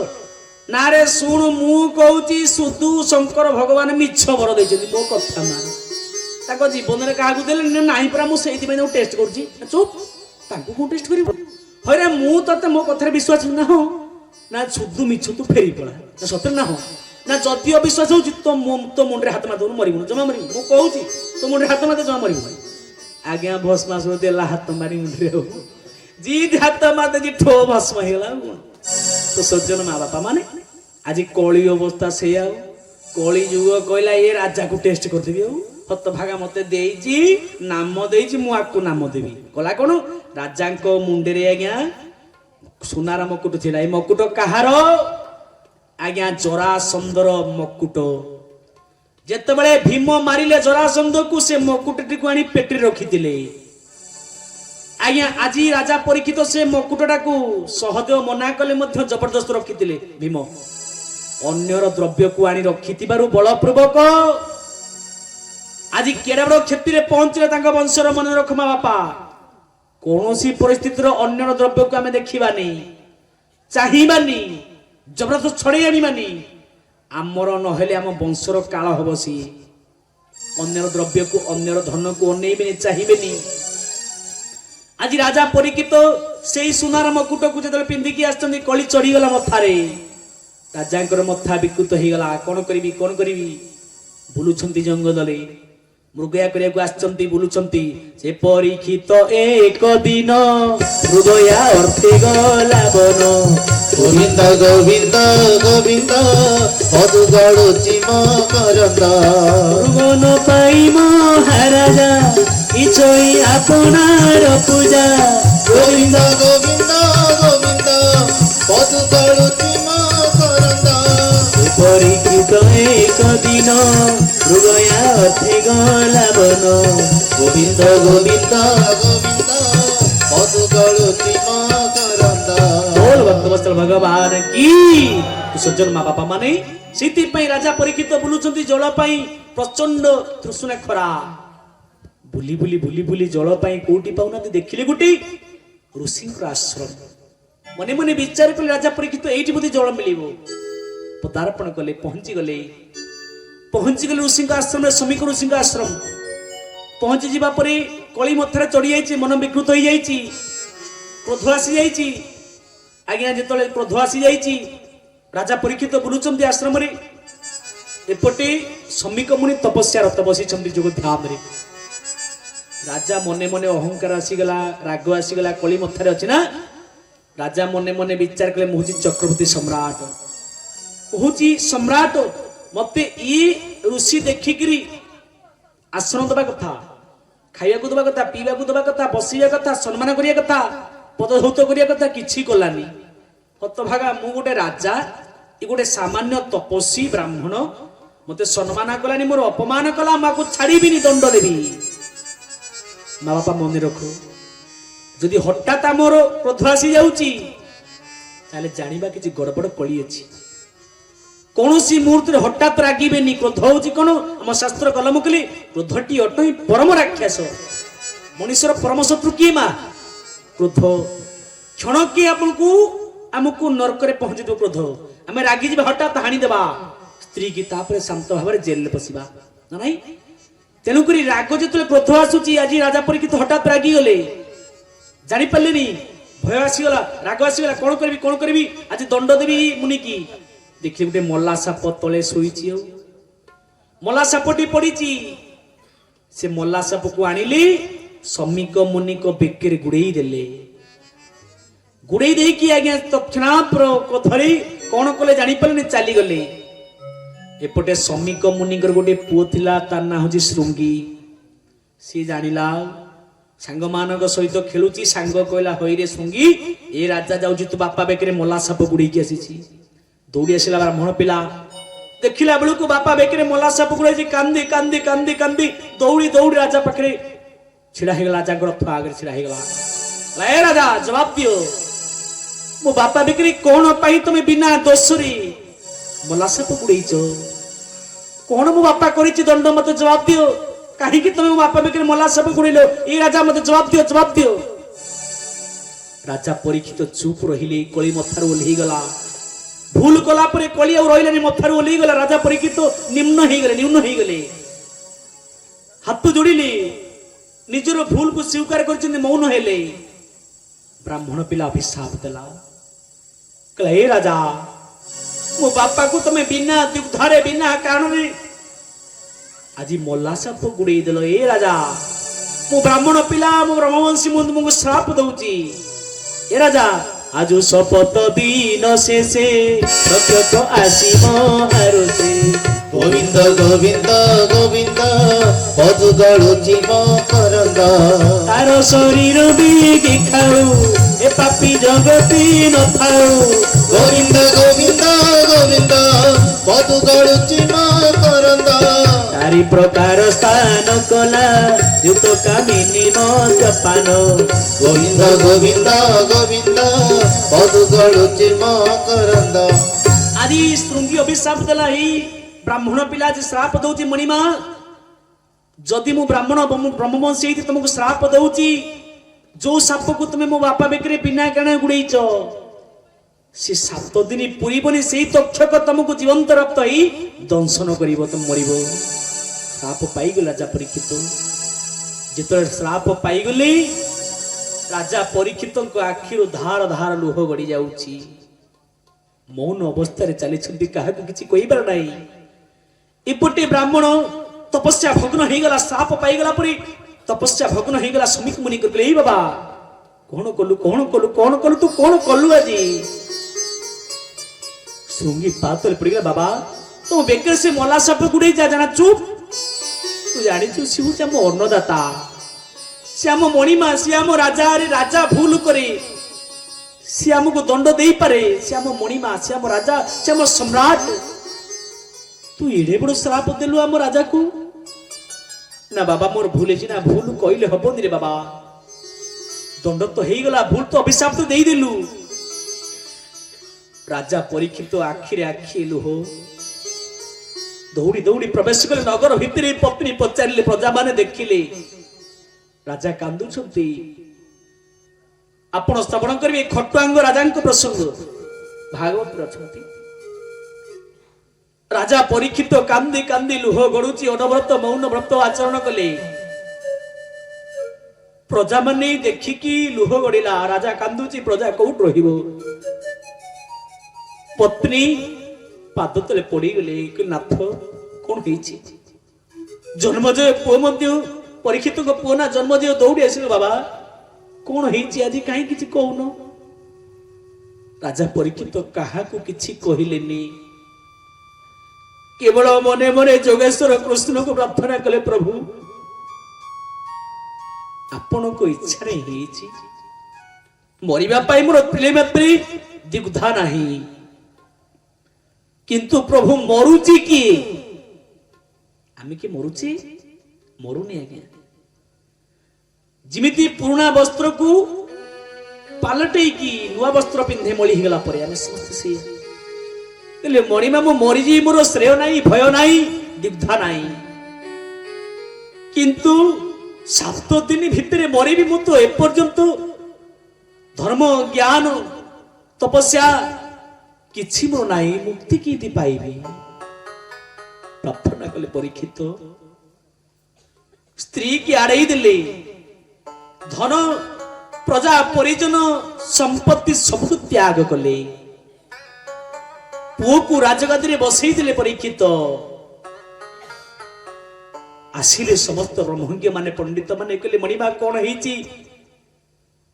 ना रे सुन मु कहूची सुदु शंकर भगवान मिछ बर दैछथि मो कथा मान ताको जीवन रे काहाकू देले नाही परा मु सेति में टेस्ट करछि चुप ताको को टेस्ट करिवो होय रे मु तते मो कथा रे विश्वास ना हो ना सुदु मिछ तू फेरी पड़ा सत्य ना हो ना जदि अविश्वास हो तो मुंडे हाथ मार दौन मरबू जमा मरबू मु कहूँ तो मुंडे हाथ मार जमा मरबू आज्ञा भस्मासुर देला हाथ मारी मुंडे जी हाथ मारते जी ठो भस्म होगा तो सज्जन माँ बापा माने आज कली अवस्था से कली जुग कहला ये राजा को टेस्ट करदेवी हत भागा मत देइची नाम देइची मु आपको नाम देवी कला कौन राजा मुंडे आज्ञा ସୁନାର ମକୁଟ ଥିଲା। ଏ ମକୁଟ କାହାର? ଆଜ୍ଞା ଜରାସନ୍ଧର ମକୁଟ। ଯେତେବେଳେ ଭୀମ ମାରିଲେ ଜରାସନ୍ଧକୁ ସେ ମକୁଟଟିକୁ ଆଣି ପେଟିରେ ରଖିଥିଲେ। ଆଜ୍ଞା ଆଜି ରାଜା ପରୀକ୍ଷିତ ସେ ମକୁଟଟାକୁ ସହଦେବ ମନା କଲେ ମଧ୍ୟ ଜବରଦସ୍ତ ରଖିଥିଲେ ଭୀମ। ଅନ୍ୟର ଦ୍ରବ୍ୟକୁ ଆଣି ରଖିଥିବାରୁ ବଳପୂର୍ବକ ଆଜି କେଡ଼େ ବଡ଼ କ୍ଷତିରେ ପହଞ୍ଚିଲେ ତାଙ୍କ ବଂଶର। ମନେ ରଖ ମା ବାପା, କୌଣସି ପରିସ୍ଥିତିର ଅନ୍ୟର ଦ୍ରବ୍ୟକୁ ଆମେ ଦେଖିବାନି, ଚାହିଁବାନି, ଜବରଦସ୍ତ ଛଡେଇ ଆଣିବାନି। ଆମର ନହେଲେ ଆମ ବଂଶର କାଳ ହବ। ସିଏ ଅନ୍ୟର ଦ୍ରବ୍ୟକୁ ଅନ୍ୟର ଧନକୁ ଅନେଇବେନି, ଚାହିଁବେନି। ଆଜି ରାଜା ପରୀକ୍ଷିତ ସେଇ ସୁନାର ମକୁଟକୁ ଯେତେବେଳେ ପିନ୍ଧିକି ଆସିଛନ୍ତି, କଳି ଚଢିଗଲା ମଥାରେ। ରାଜାଙ୍କର ମଥା ବିକୃତ ହେଇଗଲା। କଣ କରିବି କଣ କରିବି? ବୁଲୁଛନ୍ତି ଜଙ୍ଗଲରେ, ମୃଗୟା କରିବାକୁ ଆସିଛନ୍ତି, ବୁଲୁଛନ୍ତି। ସେ ପରୀକ୍ଷିତ ଏକ ଦିନ ମୃଗୟା ଅର୍ଥେ ଗଲା ବନ। ଗୋବିନ୍ଦ ଗୋବିନ୍ଦ ଗୋବିନ୍ଦ ପଦୁ ଗଳୁଛି ମକରନ୍ଦ। ମୃଗନ ପାଇ ମହାରାଜା ଇଛଇ ଆପଣାର ପୂଜା। ଗୋବିନ୍ଦ ଗୋବିନ୍ଦ ଗୋବିନ୍ଦ ପଦୁ ଗଳୁଛି ମକରନ୍ଦ। ସେ ପରୀକ୍ଷିତ ଏକ ଦିନ ମୃଗୟା ଅର୍ଥେ ଗଲା ବନ। ଗୋବିନ୍ଦ ଗୋବିନ୍ଦ ଗୋବିନ୍ଦ ପଦୁ ଗଳୁଛି ମକରନ୍ଦ। बोल भक्तवत्सल भगवान की। सज्जन माँ बापा माने से राजा परीक्षित बुलुचंती जल पाई प्रचंड तृष्णा खरा। बुली बुली बुली बुली जल पाई कोटी पाउना देखिले गोटे ऋषि आश्रम। मने मने विचार कले राजा परीक्षित एठी बोधे जल मिलिबो। पदार्पण कले, पहुंची गले ऋषि आश्रम। श्रमिक ऋषि आश्रम पहुंची जीवा परे कली मथरे चढ़ी जाइछि, मन विकृत हो जाइछि, क्रोध आसी जाइछि। आज्ञा जेतले क्रोध आसी जाइछि, राजा परीक्षित बुलुचंती आश्रम रे। एपटे श्रमिक मुनि तपस्यारत बसिचंती जोग ध्यान रे। राजा मने मने अहंकार आसीगला, राग आसीगला, कली मथारे अछि ना। राजा मने मने विचार कले मुहुची चक्रवर्ती सम्राट, मुहुची सम्राट। मते ई ऋषि देखिकरी आश्रम दबा कथा, खाइबाकू दबा कथा, पीबाकू दबा कथा, बसिबा कथा, सम्मान करिया कथा, पदधौत करिया कथा किछि कलानी। हतभागा मु गोटे राजा, ए गोटे सामान्य तपस्वी ब्राह्मण मते सम्मान कलानी, मोर अपमान कला, माको छाड़ीबिनी, दंड देबी। माँ बापा मन रखो, जदि हठात मोर क्रोध आसी जाउची ताले जानिबा किछि गड़बड़ कली अछि। कौनसी मुहूर्त हठात रागिबेनी। क्रोध होउची कोन? हम शास्त्र कलम कली क्रोधटी अटई परम राक्षस। मनुष्यर परम शत्रु किए मा? क्रोध। क्षण के आमको नरक रे पहुंची दो क्रोध। आमे रागी जिबा, हठात हाणी देबा स्त्री की, तापर शांत भाବରେ जेल रे पसिबा ना नाही। तेनु करी राग जेतले क्रोध आसुची, आज राजा परीक्षित हठात रागी गले, जानि पल्लेनी, भय आसीगला, राग आसीगला। कोन करबी आज दंड देबी मुनि की। देखिए गोटे मल्ला साप तले शोईची, मल्ला सापटी पड़ीची। से मल्ला साप को आनिली, श्रमिक मुनि को बेकेरे गुड़ेई देले। गुड़ेई देकी आज्ञा तक्षणापर को धरी कौन कले जानि पारले, चली गले। एपटे श्रमिक मुनिकर गोटे पुओ थिला, तार ना होची श्रृंगी। सी जानिला, सांग मानक सहित खेलुची। सांग कहला, होई रे श्रृंगी, ए राजा जाउची तू बापा बेकेरे मल्ला साप गुड़ेकी आसीची। दौड़ी आसला ब्राह्मण पिला, देखिला बेलू बापा बेकेरे मल्ला साप गुड़ाई। कांदी कांदी कांदी कांदी दौड़ी दौड़ी राजा पाखे छिड़ा हो गला। राजा रथ आगे छिड़ा हो गला। ए राजा जवाब दियो, मो बापा बेकेरे कौन पाई तुम बिना दोषरी मल्ला साप गुड़ेच? कौन मो बापा करिछि दंड? मत जवाब दियो, कहीं तुम मो बापा बेकेरे मल्ला साप गुड़ेलो? ए राजा मत जवाब दियो, जवाब दियो। राजा परीक्षित चुप रहिले। कली मथार ओल्ही गला। भूल कला परे कली और रहिलानी, मथारू ओल्ही गला। राजा परीक्षित निम्न हो गले, हाथ जोड़िले, निजर भूल को स्वीकार करछिन, मौन हेले। ब्राह्मण पिला अभिशाप देला, कहला, हे राजा, मो बापा को तमे बिना दुग्धारे, बिना कारण आज मल्ला साप गुड़े देलो। ए राजा, मो ब्राह्मण पिला, मो ब्रह्मवंशी मुझे तुमको श्राप दउची। ए राजा, आज शपथ दिन शेषे सत्य आसी महारुषे। गोविंद गोविंद गोविंद पदु गळुची मकरंद। तार शरीर बिगी खाऊ ଏ ପାପି ଜଗତି ନଥାଉ। ଗୋବିନ୍ଦ ଗୋବିନ୍ଦ ଗୋବିନ୍ଦ ମଧୁ ଗଳୁଛି ମକରନ୍ଦ। ଚାରି ପ୍ରକାର ସ୍ଥାନ କଲା ଯୁତ କାମିନୀ ମଦ୍ୟପାନ। ଗୋବିନ୍ଦ ଗୋବିନ୍ଦ ଗୋବିନ୍ଦ ମଧୁ ଗଳୁଛି ମକରନ୍ଦ। ଆଜି ଶୃଙ୍ଗି ଅଭିଶାପ ଦେଲା ଏଇ ବ୍ରାହ୍ମଣ ପିଲା ଯେ ଶ୍ରାପ ଦଉଛି ମଣିମା ଯଦି ମୁଁ ବ୍ରାହ୍ମଣ ବ୍ରହ୍ମବଂଶୀ ହେଇଛି ତମକୁ ଶ୍ରାପ ଦଉଛି ଯୋଉ ସାପକୁ ତୁମେ ମୋ ବାପା ବେକରେ ବିନା କାରଣ ଗୁଡେଇଛ ସେ 7 ଦିନ ପୁରିବନି ସେଇ ତକ୍ଷକ ତମକୁ ଜୀବନ୍ତ ରକ୍ତ ହେଇ ଦଂଶନ କରିବ ତମ ମରିବ। ଶ୍ରାପ ପାଇଗଲା ରାଜା ପରୀକ୍ଷିତ। ଯେତେବେଳେ ଶ୍ରାପ ପାଇଗଲେ ରାଜା ପରୀକ୍ଷିତଙ୍କ ଆଖିରୁ ଧାର ଧାର ଲୁହ ଗଡି ଯାଉଛି। ମୌନ ଅବସ୍ଥାରେ ଚାଲିଛନ୍ତି କାହାକୁ କିଛି କହିବାର ନାହିଁ। ଏପଟେ ବ୍ରାହ୍ମଣ ତପସ୍ୟା ଭଗ୍ନ ହେଇଗଲା ଶ୍ରାପ ପାଇଗଲା ପରେ ତପସ୍ୟା ଭଗ୍ନ ହେଇଗଲା। ସୁମିକ ମୁନି କହିଲେ ଏଇ ବାବା କଣ କଲୁ କଣ କଲୁ କଣ କଲୁ ତୁ କଣ କଲୁ ଆଜି? ଶୃଙ୍ଗି ପାତରେ ପଡିଗଲା ବାବା ତୋ ବେକରେ ସେ ମଲା ସାପ ଗୁଡେଇ ଯା ଜାଣା ଚୁପ୍। ତୁ ଜାଣିଛୁ ସେ ହଉଛି ଆମ ଅନ୍ନଦାତା ସେ ଆମ ମଣିମା ସେ ଆମ ରାଜା। ଆରେ ରାଜା ଭୁଲ କରେ ସେ ଆମକୁ ଦଣ୍ଡ ଦେଇପାରେ। ସେ ଆମ ମଣିମା ସେ ଆମ ରାଜା ସେ ଆମ ସମ୍ରାଟ। ତୁ ଏଡେ ବଡ ଶ୍ରାପ ଦେଲୁ ଆମ ରାଜାକୁ। ନା ବାବା ମୋର ଭୁଲ ହେଇଛି ନା ଭୁଲ କହିଲେ ହବନି ରେ ବାବା। ଦଣ୍ଡ ତ ହେଇଗଲା ଭୁଲ ତ ଅଭିଶାପ ତ ଦେଇଦେଲୁ। ରାଜା ପରୀକ୍ଷିତ ଆଖିରେ ଆଖି ଲୁହ ଦୌଡ଼ି ଦୌଡ଼ି ପ୍ରବେଶ କଲେ ନଗର ଭିତରେ। ପତ୍ନୀ ପଚାରିଲେ ପ୍ରଜା ମାନେ ଦେଖିଲେ ରାଜା କାନ୍ଦୁଛନ୍ତି। ଆପଣ ଶ୍ରବଣ କରିବେ ଖଟୁଆଙ୍ଗ ରାଜାଙ୍କ ପ୍ରସଙ୍ଗ ଭାଗବତରେ ଅଛନ୍ତି। ରାଜା ପରୀକ୍ଷିତ କାନ୍ଦି କାନ୍ଦି ଲୁହ ଗଡୁଛି ଅନବ୍ରତ ମୌନ ବ୍ରତ ଆଚରଣ କଲେ। ପ୍ରଜା ମାନେ ଦେଖିକି ଲୁହ ଗଡିଲା। ରାଜା କାନ୍ଦୁଛି ପ୍ରଜା କୋଉଠି ରହିବ? ପତ୍ନୀ ପାଦ ତଳେ ପଡିଗଲେ ନାଥ କଣ ହେଇଛି? ଜନ୍ମଜୟ ପୁଅ ମଧ୍ୟ ପରୀକ୍ଷିତଙ୍କ ପୁଅ ନା ଜନ୍ମଜୟ ଦୌଡ଼ି ଆସିଲେ ବାବା କଣ ହେଇଛି ଆଜି କାହିଁ କିଛି କହୁନ? ରାଜା ପରୀକ୍ଷିତ କାହାକୁ କିଛି କହିଲେନି। କେବଳ ମନେ ମନେ ଯୋଗେଶ୍ୱର କୃଷ୍ଣଙ୍କୁ ପ୍ରାର୍ଥନା କଲେ ପ୍ରଭୁ ଆପଣଙ୍କ ଇଚ୍ଛାରେ ହେଇଛି। ମରିବା ପାଇଁ ମୋର ପିଲେ ମାତ୍ରେ ଦ୍ୱିଧା ନାହିଁ କିନ୍ତୁ ପ୍ରଭୁ ମରୁଛି କିଏ? ଆମେ କି ମରୁଛି? ମରୁନି ଆଜ୍ଞା। ଯେମିତି ପୁରୁଣା ବସ୍ତ୍ରକୁ ପାଲଟେଇକି ନୂଆ ବସ୍ତ୍ର ପିନ୍ଧେ ମଳି ହେଇଗଲା ପରେ ଆମେ ସମସ୍ତେ ସେଇଆ। ହେଲେ ମଣିମା ମୁଁ ମରିଯିବି ମୋର ଶ୍ରେୟ ନାହିଁ ଭୟ ନାହିଁ ଦ୍ୱିଧା ନାହିଁ କିନ୍ତୁ 7 ଦିନ ଭିତରେ ମରିବି। ମୁଁ ତ ଏପର୍ଯ୍ୟନ୍ତ ଧର୍ମ ଜ୍ଞାନ ତପସ୍ୟା କିଛି ମୋର ନାହିଁ ମୁକ୍ତି କେମିତି ପାଇବି? ପ୍ରାର୍ଥନା କଲେ ପରୀକ୍ଷିତ। ସ୍ତ୍ରୀ କି ଆଡେଇ ଦେଲେ। ଧନ ପ୍ରଜା ପରିଜନ ସମ୍ପତ୍ତି ସବୁକୁ ତ୍ୟାଗ କଲେ। ପୁଅକୁ ରାଜଗାଦିରେ ବସେଇ ଦେଲେ ପରୀକ୍ଷିତ। ଆସିଲେ ସମସ୍ତ ବ୍ରହ୍ମଜ୍ଞ ମାନେ ପଣ୍ଡିତ ମାନେ କହିଲେ ମଣିମା କଣ ହେଇଛି?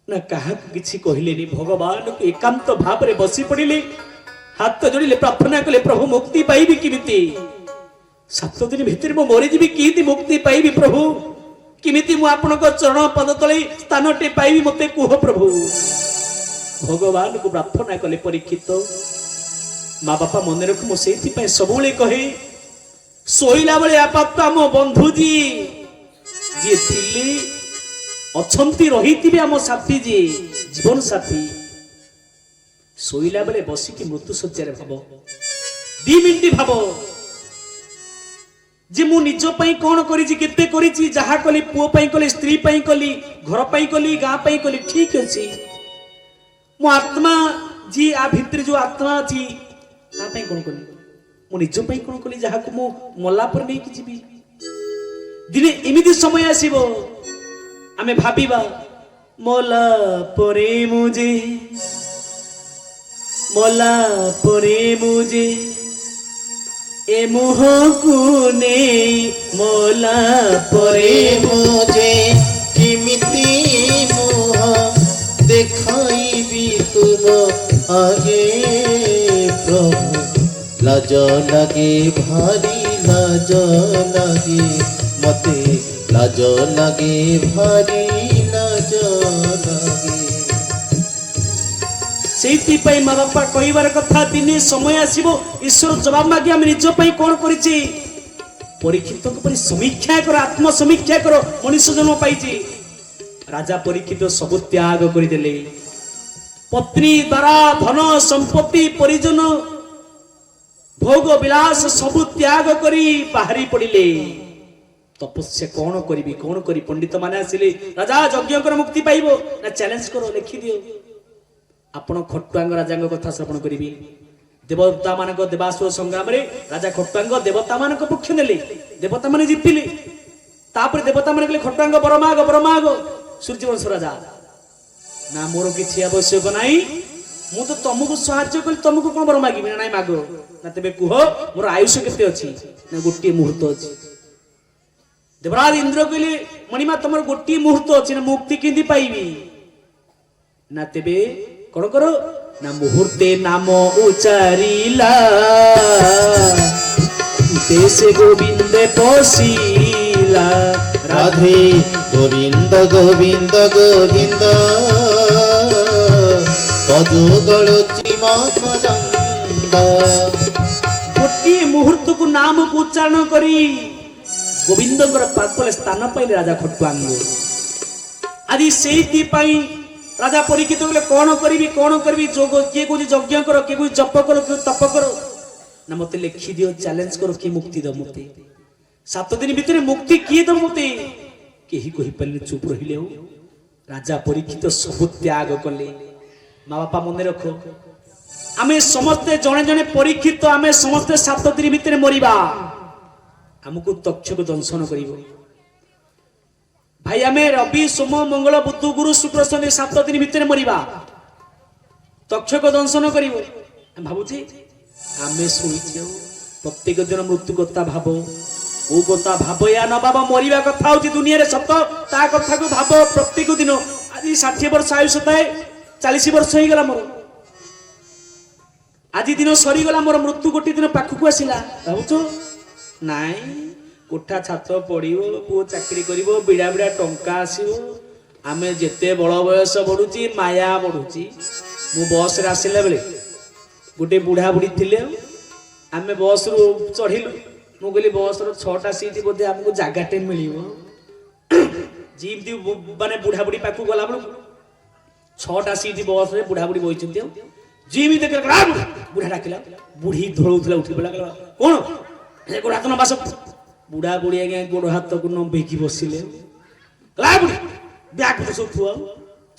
ନା କାହାକୁ କିଛି କହିଲେନି। ଭଗବାନଙ୍କୁ ଏକାନ୍ତ ଭାବରେ ବସି ପଡିଲେ। ହାତ ଯୋଡ଼ିଲେ ପ୍ରାର୍ଥନା କଲେ ପ୍ରଭୁ ମୁକ୍ତି ପାଇବି କେମିତି? 7 ଦିନ ଭିତରେ ମୁଁ ମରିଯିବି କେମିତି ମୁକ୍ତି ପାଇବି ପ୍ରଭୁ? କେମିତି ମୁଁ ଆପଣଙ୍କ ଚରଣ ପଦ ତଳେ ସ୍ଥାନଟେ ପାଇବି ମତେ କୁହ ପ୍ରଭୁ। ଭଗବାନଙ୍କୁ ପ୍ରାର୍ଥନା କଲେ ପରୀକ୍ଷିତ। ମା ବାପା ମନେ ରଖ ମୁଁ ସେଇଥିପାଇଁ ସବୁବେଳେ କହେ ଶୋଇଲା ବେଳେ ଆପାତ ଆମ ବନ୍ଧୁ ଯିଏ ଥିଲେ ଅଛନ୍ତି ରହିଥିବେ ଆମ ସାଥୀ ଯିଏ ଜୀବନ ସାଥୀ ଶୋଇଲା ବେଳେ ବସିକି ମୃତ୍ୟୁ ଶଯ୍ୟାରେ ଭାବ 2 ମିନିଟ ଭାବ ଯେ ମୁଁ ନିଜ ପାଇଁ କଣ କରିଛି କେତେ କରିଛି ଯାହା କଲି ପୁଅ ପାଇଁ କଲି ସ୍ତ୍ରୀ ପାଇଁ କଲି ଘର ପାଇଁ କଲି ଗାଁ ପାଇଁ କଲି ଠିକ ଅଛି ମୋ ଆତ୍ମା जी आ भितर जो आत्मा अछि ता पई कोन कली मो निज पई कोन कली जहा को मो मल्ला पर नै कि जीबी दिने एमिति समय आसीबो आमे भाबिबा मल्ला परे मुझे ए मोह को ने मल्ला परे मुझे किमिति मोह देखाई भी तुम आगे प्रभु लाज लगे भारी लाज लगे मते लाज लगे भारी लाज लगे ସେଇଥିପାଇଁ ମା ବାପା କହିବାର କଥା ଦିନେ ସମୟ ଆସିବ ଈଶ୍ୱର ଜବାବ ମାଗି ଆମେ ନିଜ ପାଇଁ କଣ କରିଛି ପରୀକ୍ଷିତଙ୍କ ପରି ସମୀକ୍ଷା କର ଆତ୍ମ ସମୀକ୍ଷା କର ମଣିଷ ଜନ୍ମ ପାଇଛି ରାଜା ପରୀକ୍ଷିତ ସବୁ ତ୍ୟାଗ କରିଦେଲେ ପତ୍ନୀ ଦ୍ୱାରା ଧନ ସମ୍ପତ୍ତି ପରିଜନ ଭୋଗ ବିଳାସ ସବୁ ତ୍ୟାଗ କରି ବାହାରି ପଡ଼ିଲେ ତପସ୍ୟା କଣ କରି ପଣ୍ଡିତ ମାନେ ଆସିଲେ ରାଜା ଯଜ୍ଞଙ୍କର ମୁକ୍ତି ପାଇବ ନା ଚ୍ୟାଲେଞ୍ଜ କର ଲେଖିଦିଅ ଆପଣ ଖଟୁଆଙ୍ଗ ରାଜାଙ୍କ କଥା ଶ୍ରବଣ କରିବେ ଦେବତା ମାନଙ୍କ ଦେବାସୁର ସଂଗ୍ରାମରେ ରାଜା ଖଟୁଆଙ୍ଗ ଦେବତା ମାନଙ୍କ ପକ୍ଷ ନେଲେ ଦେବତା ମାନେ ଜିତିଲେ ତାପରେ ଦେବତା ମାନେ କହିଲେ ଖଟୁଆଙ୍ଗ ବରମାଗ ସୂର୍ଯ୍ୟବଂଶ ରାଜା ନା ମୋର କିଛି ଆବଶ୍ୟକ ନାହିଁ ମୁଁ ତ ତମକୁ ସାହାଯ୍ୟ କଲି ତମକୁ କଣ ବର ମାଗିବି ନା ନାଇଁ ମାଗ ନା ତେବେ କୁହ ମୋର ଆୟୁଷ କେତେ ଅଛି ନା ଗୋଟିଏ ମୁହୂର୍ତ୍ତ ଅଛି ଦେବରାଜ ଇନ୍ଦ୍ର କହିଲେ ମଣିମା ତମର ଗୋଟିଏ ମୁହୂର୍ତ୍ତ ଅଛି ନା ମୁକ୍ତି କେମିତି ପାଇବି ନା ତେବେ କଣ କର ନା ମୁହୂର୍ତ୍ତେ ନାମ ଉଚାରିଲା ଦେଶେ ଗୋବିନ୍ଦେ ପଶିଲା রাধে গোবিন্দ গোবিন্দ গোবিন্দ পদুগলচি মকরন্দ ଗୋଟିଏ ମୁହୂର୍ତ୍ତକୁ ନାମକୁ ଉଚ୍ଚାରଣ କରି ଗୋବିନ୍ଦଙ୍କର ପାଦତଳେ ସ୍ଥାନ ପାଇଲେ ରାଜା ଖଟୁଆଙ୍ଗ ଆଜି ସେଇଥିପାଇଁ ରାଜା ପରୀକ୍ଷିତ କହିଲେ କଣ କରିବି ଯୋଗ କିଏ କହୁଛି ଯଜ୍ଞ କର କିଏ କହୁଛି ଜପ କର କିଏ ତପ କର ନା ମତେ ଲେଖିଦିଅ ଚ୍ୟାଲେଞ୍ଜ କର କିଏ ମୁକ୍ତି ଦବ ମତେ 7 ଦିନ ଭିତରେ ମୁକ୍ତି କିଏ ଦବ ମତେ କେହି କହିପାରିଲେ ଚୁପ ରହିଲେ ଆଉ ରାଜା ପରୀକ୍ଷିତ ସବୁ ତ୍ୟାଗ କଲେ ମା ବାପା ମନେ ରଖ ଆମେ ସମସ୍ତେ ଜଣେ ଜଣେ ପରୀକ୍ଷିତ ଆମେ ସମସ୍ତେ 7 ଦିନ ଭିତରେ ମରିବା ଆମକୁ ତକ୍ଷକ ଦଂଶନ କରିବ ଭାଇ ଆମେ ରବି ସୋମ ମଙ୍ଗଳ ବୁଧ ଗୁରୁ ଶୁକ୍ର ଶନି 7 ଦିନ ଭିତରେ ମରିବା ତକ୍ଷକ ଦଂଶନ କରିବ ଭାବୁଛି ଆମେ ଶୋଇଛୁ ପ୍ରତ୍ୟେକ ଦିନ ମୃତ୍ୟୁ କଥା ଭାବ ଓ କଥା ଭାବ ୟା ନ ଭାବ ମରିବା କଥା ହଉଛି ଦୁନିଆରେ ସତ ତା କଥାକୁ ଭାବ ପ୍ରତ୍ୟେକ ଦିନ ଆଜି 60 ବର୍ଷ ଆୟୁଷ ଥାଏ 40 ବର୍ଷ ହେଇଗଲା ମୋର ଆଜି ଦିନ ସରିଗଲା ମୋର ମୃତ୍ୟୁ ଗୋଟିଏ ଦିନ ପାଖକୁ ଆସିଲା ଭାବୁଛୁ ନାଇଁ କୋଠା ଛାତ ପଡିବ ପୁଅ ଚାକିରି କରିବ ବିଡ଼ା ବିଡ଼ା ଟଙ୍କା ଆସିବ ଆମେ ଯେତେ ବଳ ବୟସ ବଢୁଛି ମାୟା ବଢୁଛି ମୁଁ ବସରେ ଆସିଲା ବେଳେ ଗୋଟେ ବୁଢା ବୁଢୀ ଥିଲେ ଆମେ ବସରୁ ଚଢିଲୁ ମୁଁ କହିଲି ବସର 6ଟା ସିଟ୍ ବୋଧେ ଆମକୁ ଜାଗାଟେ ମିଳିବ ଯେମିତି ମାନେ ବୁଢା ବୁଢୀ ପାଖକୁ ଗଲା ବେଳକୁ 6ଟା ସିଟ୍ ବସରେ ବୁଢା ବୁଢୀ ବଇଛନ୍ତି ଆଉ ଯେମିତି ବୁଢା ଡାକିଲା ବୁଢୀ ଧଳଉଥିଲା ଉଠି ପଡିଲା କଣ ଗୋଡ ହାତ ନବାସ ବୁଢା ବୁଢୀ ଆଜ୍ଞା ଗୋଡ ହାତକୁ ନମ୍ବେଇକି ବସିଲେ ବ୍ୟାଗ ସବୁ ଥୁଆ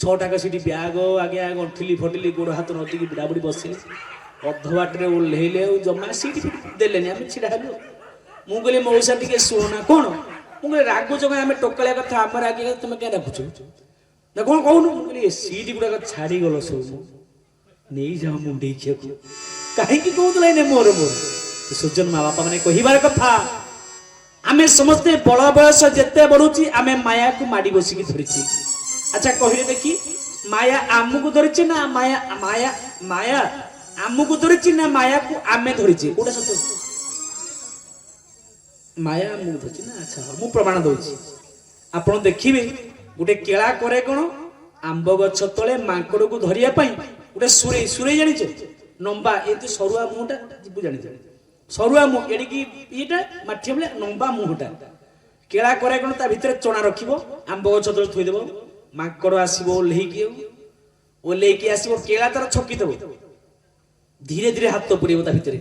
6ଟା ସିଟ୍ ବ୍ୟାଗ ଆଜ୍ଞା ଗଣ୍ଠିଲି ଫଟିଲି ଗୋଡ ହାତ ନଟିକି ବୁଢା ବୁଢୀ ବସିଲେ ଅଧ ବାଟରେ ଓହ୍ଲେଇଲେ ଆଉ ଜମା ସିଟ୍ ଦେଲେନି ଆମେ ଛିଡା ହେଲୁ ମୁଁ କହିଲି ମଉସା ଟିକେ ଶୁଣ କଣ ମୁଁ କହିଲି ରାଗୁଛ ଆମେ ଟୋକାଳିଆ କଥା ଆମର ଆଗେ ତମେ କାଇଁ ରାଗୁଛ ନା କଣ କହୁନୁ ମୁଁ କହିଲି ସିଟ୍ ଗୁଡାକ ଛାଡିଗଲ ସବୁ ନେଇଯାଅ ମୁଣ୍ଡେଇଖିଆକୁ କାହିଁକି କହୁଥିଲା ଏନେ ମୋର ସୁଜନ ମା ବାପା ମାନେ କହିବାର କଥା ଆମେ ସମସ୍ତେ ବଳ ବୟସ ଯେତେ ବଢୁଛି ଆମେ ମାୟାକୁ ମାଡି ବସିକି ଧରିଛି ଆଚ୍ଛା କହିଲେ ଦେଖି ମାୟା ଆମକୁ ଧରିଛି ନା ମାୟା ଆମକୁ ଧରିଛି ନା ମାୟାକୁ ଆମେ ଧରିଛେ କୋଉଟା ସତ ମାୟା ଆମକୁ ଧରିଛି ନା ଆଚ୍ଛା ମୁଁ ପ୍ରମାଣ ଦଉଛି ଆପଣ ଦେଖିବେ ଗୋଟେ କେଳା କରେ କଣ ଆମ୍ବ ଗଛ ତଳେ ମାଙ୍କଡକୁ ଧରିବା ପାଇଁ ଗୋଟେ ସୁରେଇ ଜାଣିଛ ନମ୍ବା ଏମିତି ସରୁଆ ମୁହଁଟା ଯିବୁ ଜାଣିଛ ସରୁଆ ମୁହଁ ଏଡ଼ିକି ଇଏଟା ମାଠିଆ ଭଳିଆ ଲମ୍ବା ମୁହଁଟା କେଳା କରେ କଣ ତା ଭିତରେ ଚଣା ରଖିବ ଆମ୍ବ ଗଛ ତଳେ ଥୋଇଦେବ ମାଙ୍କଡ ଆସିବ ଓହ୍ଲେଇକି ଆସିବ କେଳା ତାର ଛକି ଦେବ ଧୀରେ ଧୀରେ ହାତ ପୁରେଇବ ତା ଭିତରେ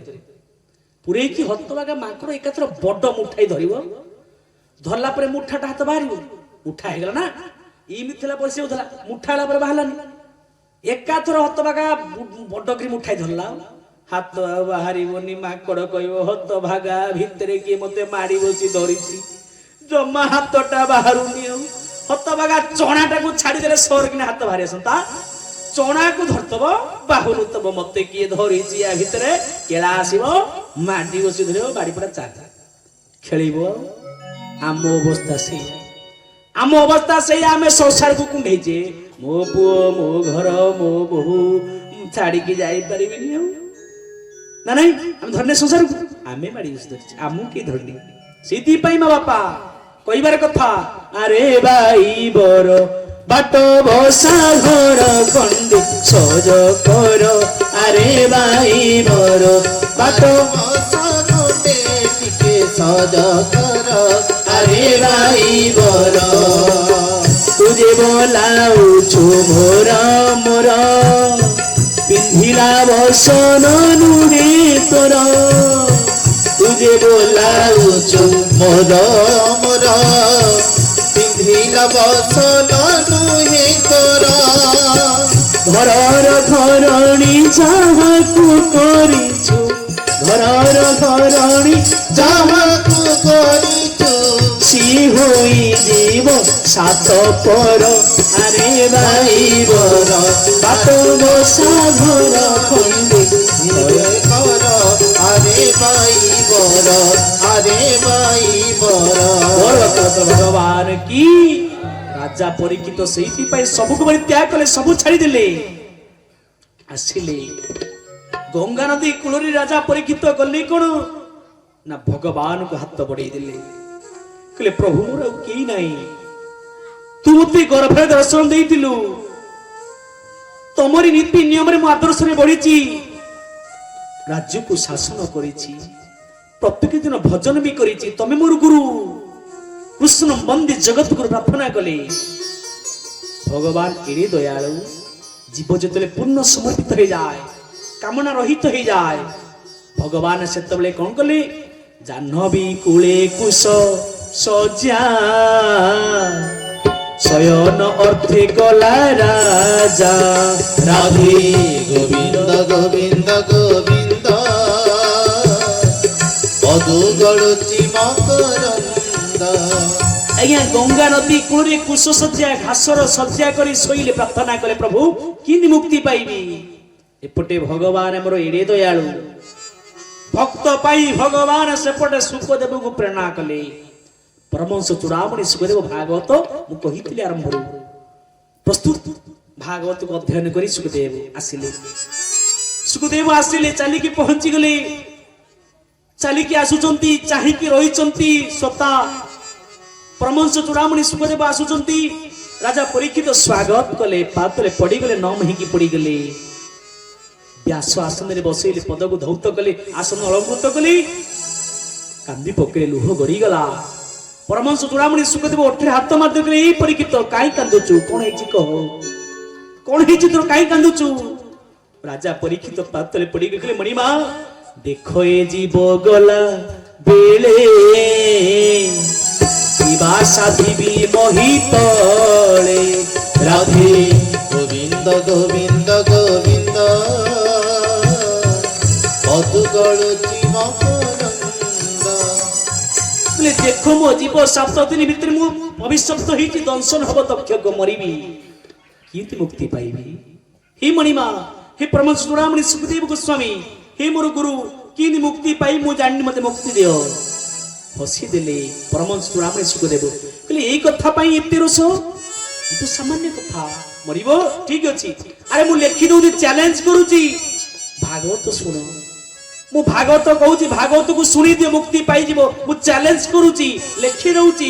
ପୁରେଇକି ହତବାଗା ମାଙ୍କଡ ଏକାଥର ବଡ ମୁଠାଇ ଧରିବ ଧରିଲା ପରେ ମୁଠାଟା ହାତ ବାହାରିବ ମୁଠା ହେଇଗଲା ନା ଏମିତି ଥିଲା ପଇସା ହଉଥିଲା ମୁଠା ହେଲା ପରେ ବାହାରିଲାନି ଏକାଥର ହତବାଗା ବଡକିରି ମୁଠାଇ ଧରିଲା ହାତ ଆଉ ବାହାରିବନି ମାଙ୍କଡ କହିବ ହତଭାଗା ଭିତରେ କିଏ ମତେ ମାଡି ବସି ଧରିଛି ଜମା ହାତଟା ବାହାରୁନି ଆଉ ହତଭାଗା ଚଣାଟାକୁ ଛାଡିଦେଲେ ସରିକିନା ହାତ ବାହାରି ଆସନ୍ତା ଚଣାକୁ ଧରିଥବ ବାହୁରୁଥବ ମତେ କିଏ ଧରିଛି ୟା ଭିତରେ କେଳା ଆସିବ ମାଡି ବସି ଧରିବ ବାଡିପଡା ଚାଲ ଖେଳିବ ଆମ ଅବସ୍ଥା ସେଇଆ ଆମେ ସଂସାରକୁ କୁଣ୍ଡେଇଛେ ମୋ ପୁଅ ମୋ ଘର ମୋ ବୋହୁ ଛାଡିକି ଯାଇପାରିବିନି ଆଉ ନା ନାଇଁ ଆମେ ଧରିନେ ସଂସାରକୁ ଆମେ ମାଡି ବସି ଧରିଛେ ଆମକୁ କିଏ ଧରିନି ସେଇଥିପାଇଁ ମା ବାପା କହିବାର କଥା ଆରେ ଭାଇ ବର বাট বসা ঘর খন্ডে সজ কর আরে ভাই বর বাট বসা খন্ডে টিকে সজ কর আরে ভাই বর তুঝে ବୋଲାଉଛୁ ମୋର ମୋର ପିନ୍ଧିଲା ବସନ ନୁରେ ତୋର ତୁଝେ ବୋଲାଉଛୁ ମୋର ମୋର ପିନ୍ଧିଲା ବସନ ନୁହେଁ ତୋର ଘରର ଘରଣୀ ଯାହାକୁ କରିଛୁ ଘରର ଘରଣୀ ଯାହାକୁ କରିଛୁ ସିଏ ହୋଇଯିବ ସାତ ପର ଆରେ ଭାଇ ବର ବାଟ ବସା ଘର ଖଣ୍ଡେ କର ଆରେ ଭାଇ ବର ଆରେ ଭାଇ ବର ଭଗବାନ କି ରାଜା ପରୀକ୍ଷିତ ସେଇଥିପାଇଁ ସବୁକୁ ବଳି ତ୍ୟାଗ କଲେ ସବୁ ଛାଡ଼ିଦେଲେ ଆସିଲେ ଗଙ୍ଗା ନଦୀ କୂଳରେ ରାଜା ପରୀକ୍ଷିତ ଗଲେ କଣ ନା ଭଗବାନଙ୍କୁ ହାତ ବଢେଇ ଦେଲେ କହିଲେ ପ୍ରଭୁ ମୋର ଆଉ କେହି ନାହିଁ ତୁ ମତେ ଗର୍ଭରେ ଦର୍ଶନ ଦେଇଥିଲୁ ତମରି ନୀତି ନିୟମରେ ମୁଁ ଆଦର୍ଶରେ ବଢିଛି ରାଜ୍ୟକୁ ଶାସନ କରିଛି ପ୍ରତ୍ୟେକ ଦିନ ଭଜନ ବି କରିଛି ତମେ ମୋର ଗୁରୁ କୃଷ୍ଣ ବନ୍ଦେ ଜଗତଗୁରୁ ପ୍ରାର୍ଥନା କଲେ ଭଗବାନ ଏଡ଼େ ଦୟାଳୁ ଜୀବ ଯେତେବେଳେ ପୂର୍ଣ୍ଣ ସମର୍ପିତ ହେଇଯାଏ କାମନା ରହିତ ହେଇଯାଏ ଭଗବାନ ସେତେବେଳେ କଣ କଲେ ଜାହ୍ନବୀ କୂଳେ କୁଶ ସଜା ଶୟନ ଅର୍ଥେ କଲା ରାଜା ରାଧେ ଗୋବିନ୍ଦ ଗୋବିନ୍ଦ ଗୋବିନ୍ଦ ମଧୁ ଗଳୁଚି ମକରନ୍ଦ ଆଜ୍ଞା ଗଙ୍ଗା ନଦୀ କୂଳରେ କୁଶ ଶଯ୍ୟା ଘାସର ଶଯ୍ୟା କରି ଶୋଇଲେ ପ୍ରାର୍ଥନା କଲେ ପ୍ରଭୁ କେମିତି ମୁକ୍ତି ପାଇବି ଏପଟେ ଭଗବାନ ଆମର ଏଡ଼େ ଦୟାଳୁ ଭକ୍ତ ପାଇ ଭଗବାନ ସେପଟେ ସୁଖଦେବଙ୍କୁ ପ୍ରେରଣା କଲେ ପରମହଂସ ଚୂଡ଼ାମଣି ସୁଖଦେବ ଭାଗବତ ମୁଁ କହିଥିଲି ଆରମ୍ଭରୁ ପ୍ରସ୍ତୁତ ଭାଗବତକୁ ଅଧ୍ୟୟନ କରି ସୁଖଦେବ ଆସିଲେ ଚାଲିକି ପହଞ୍ଚିଗଲେ ଚାଲିକି ଆସୁଛନ୍ତି ଚାହିଁକି ରହିଛନ୍ତି ସତା ପରମହଂସ ଚୂଡ଼ାମଣି ସୁଖଦେବ ଆସୁଛନ୍ତି ରାଜା ପରୀକ୍ଷିତ ସ୍ୱାଗତ କଲେ ପାଦରେ ପଡ଼ିଗଲେ ନ ମହିକି ପଡ଼ିଗଲେ ବ୍ୟାସ ଆସନରେ ବସେଇଲେ ପଦକୁ ଧୌତ କଲେ ଆସନ ଅଳଙ୍କୃତ କଲେ କାନ୍ଦି ପକେଇଲେ ଲୁହ ଗଡ଼ିଗଲା ପରମହଂସ ଚୂଡ଼ାମଣି ସୁଖଦେବ ଓଠରେ ହାତ ମାରି ଦେଲେ ଏଇ ପରୀକ୍ଷିତ କାହିଁ କାନ୍ଦୁଛୁ କଣ ହେଇଛି କହ କଣ ହେଇଛି ତୋର କାହିଁ କାନ୍ଦୁଛୁ ରାଜା ପରୀକ୍ଷିତ ପାଦରେ ପଡ଼ିକି କହିଲେ ମଣିମା ଦେଖ ଏ ଜୀବ ଗଲା ବେଳେ ସାଧିବି ମହିତଳେ ରାଧେ ଗୋବିନ୍ଦ ଗୋବିନ୍ଦ ଗୋବିନ୍ଦ ମଧୁ ଗଳୁଚି ମକରନ୍ଦ ଦେଖ ମୋ ଜୀବ 7 ଦିନ ଭିତରେ ମୁଁ ଅଭିଶପ୍ତ ହେଇଛି ଦଂଶନ ହବ ତକ୍ଷକ ମରିବି କେମିତି ମୁକ୍ତି ପାଇବି ହେ ମଣିମା ହେ ପରମହଂସ ଚୂଡ଼ାମଣି ସୁଖଦେବ ଗୋସ୍ୱାମୀ ହେ ମୋର ଗୁରୁ କେମିତି ମୁକ୍ତି ପାଇ ମୁଁ ଜାଣିନି ମତେ ମୁକ୍ତି ଦିଅ ହସିଦେଲେ ପରମହଂସ ଚୂଡ଼ାମଣି ସୁଖଦେବ କହିଲେ ଏଇ କଥା ପାଇଁ ଏତେ ରୋଷ କିନ୍ତୁ ସାମାନ୍ୟ କଥା ମରିବ ଠିକ ଅଛି ଆରେ ମୁଁ ଲେଖି ଦଉଛି ଚ୍ୟାଲେଞ୍ଜ କରୁଛି ଭାଗବତ ଶୁଣ ମୁଁ ଭାଗବତ କହୁଛି ଭାଗବତକୁ ଶୁଣି ଦିଅ ମୁକ୍ତି ପାଇଯିବ ମୁଁ ଚ୍ୟାଲେଞ୍ଜ କରୁଛି ଲେଖି ଦଉଛି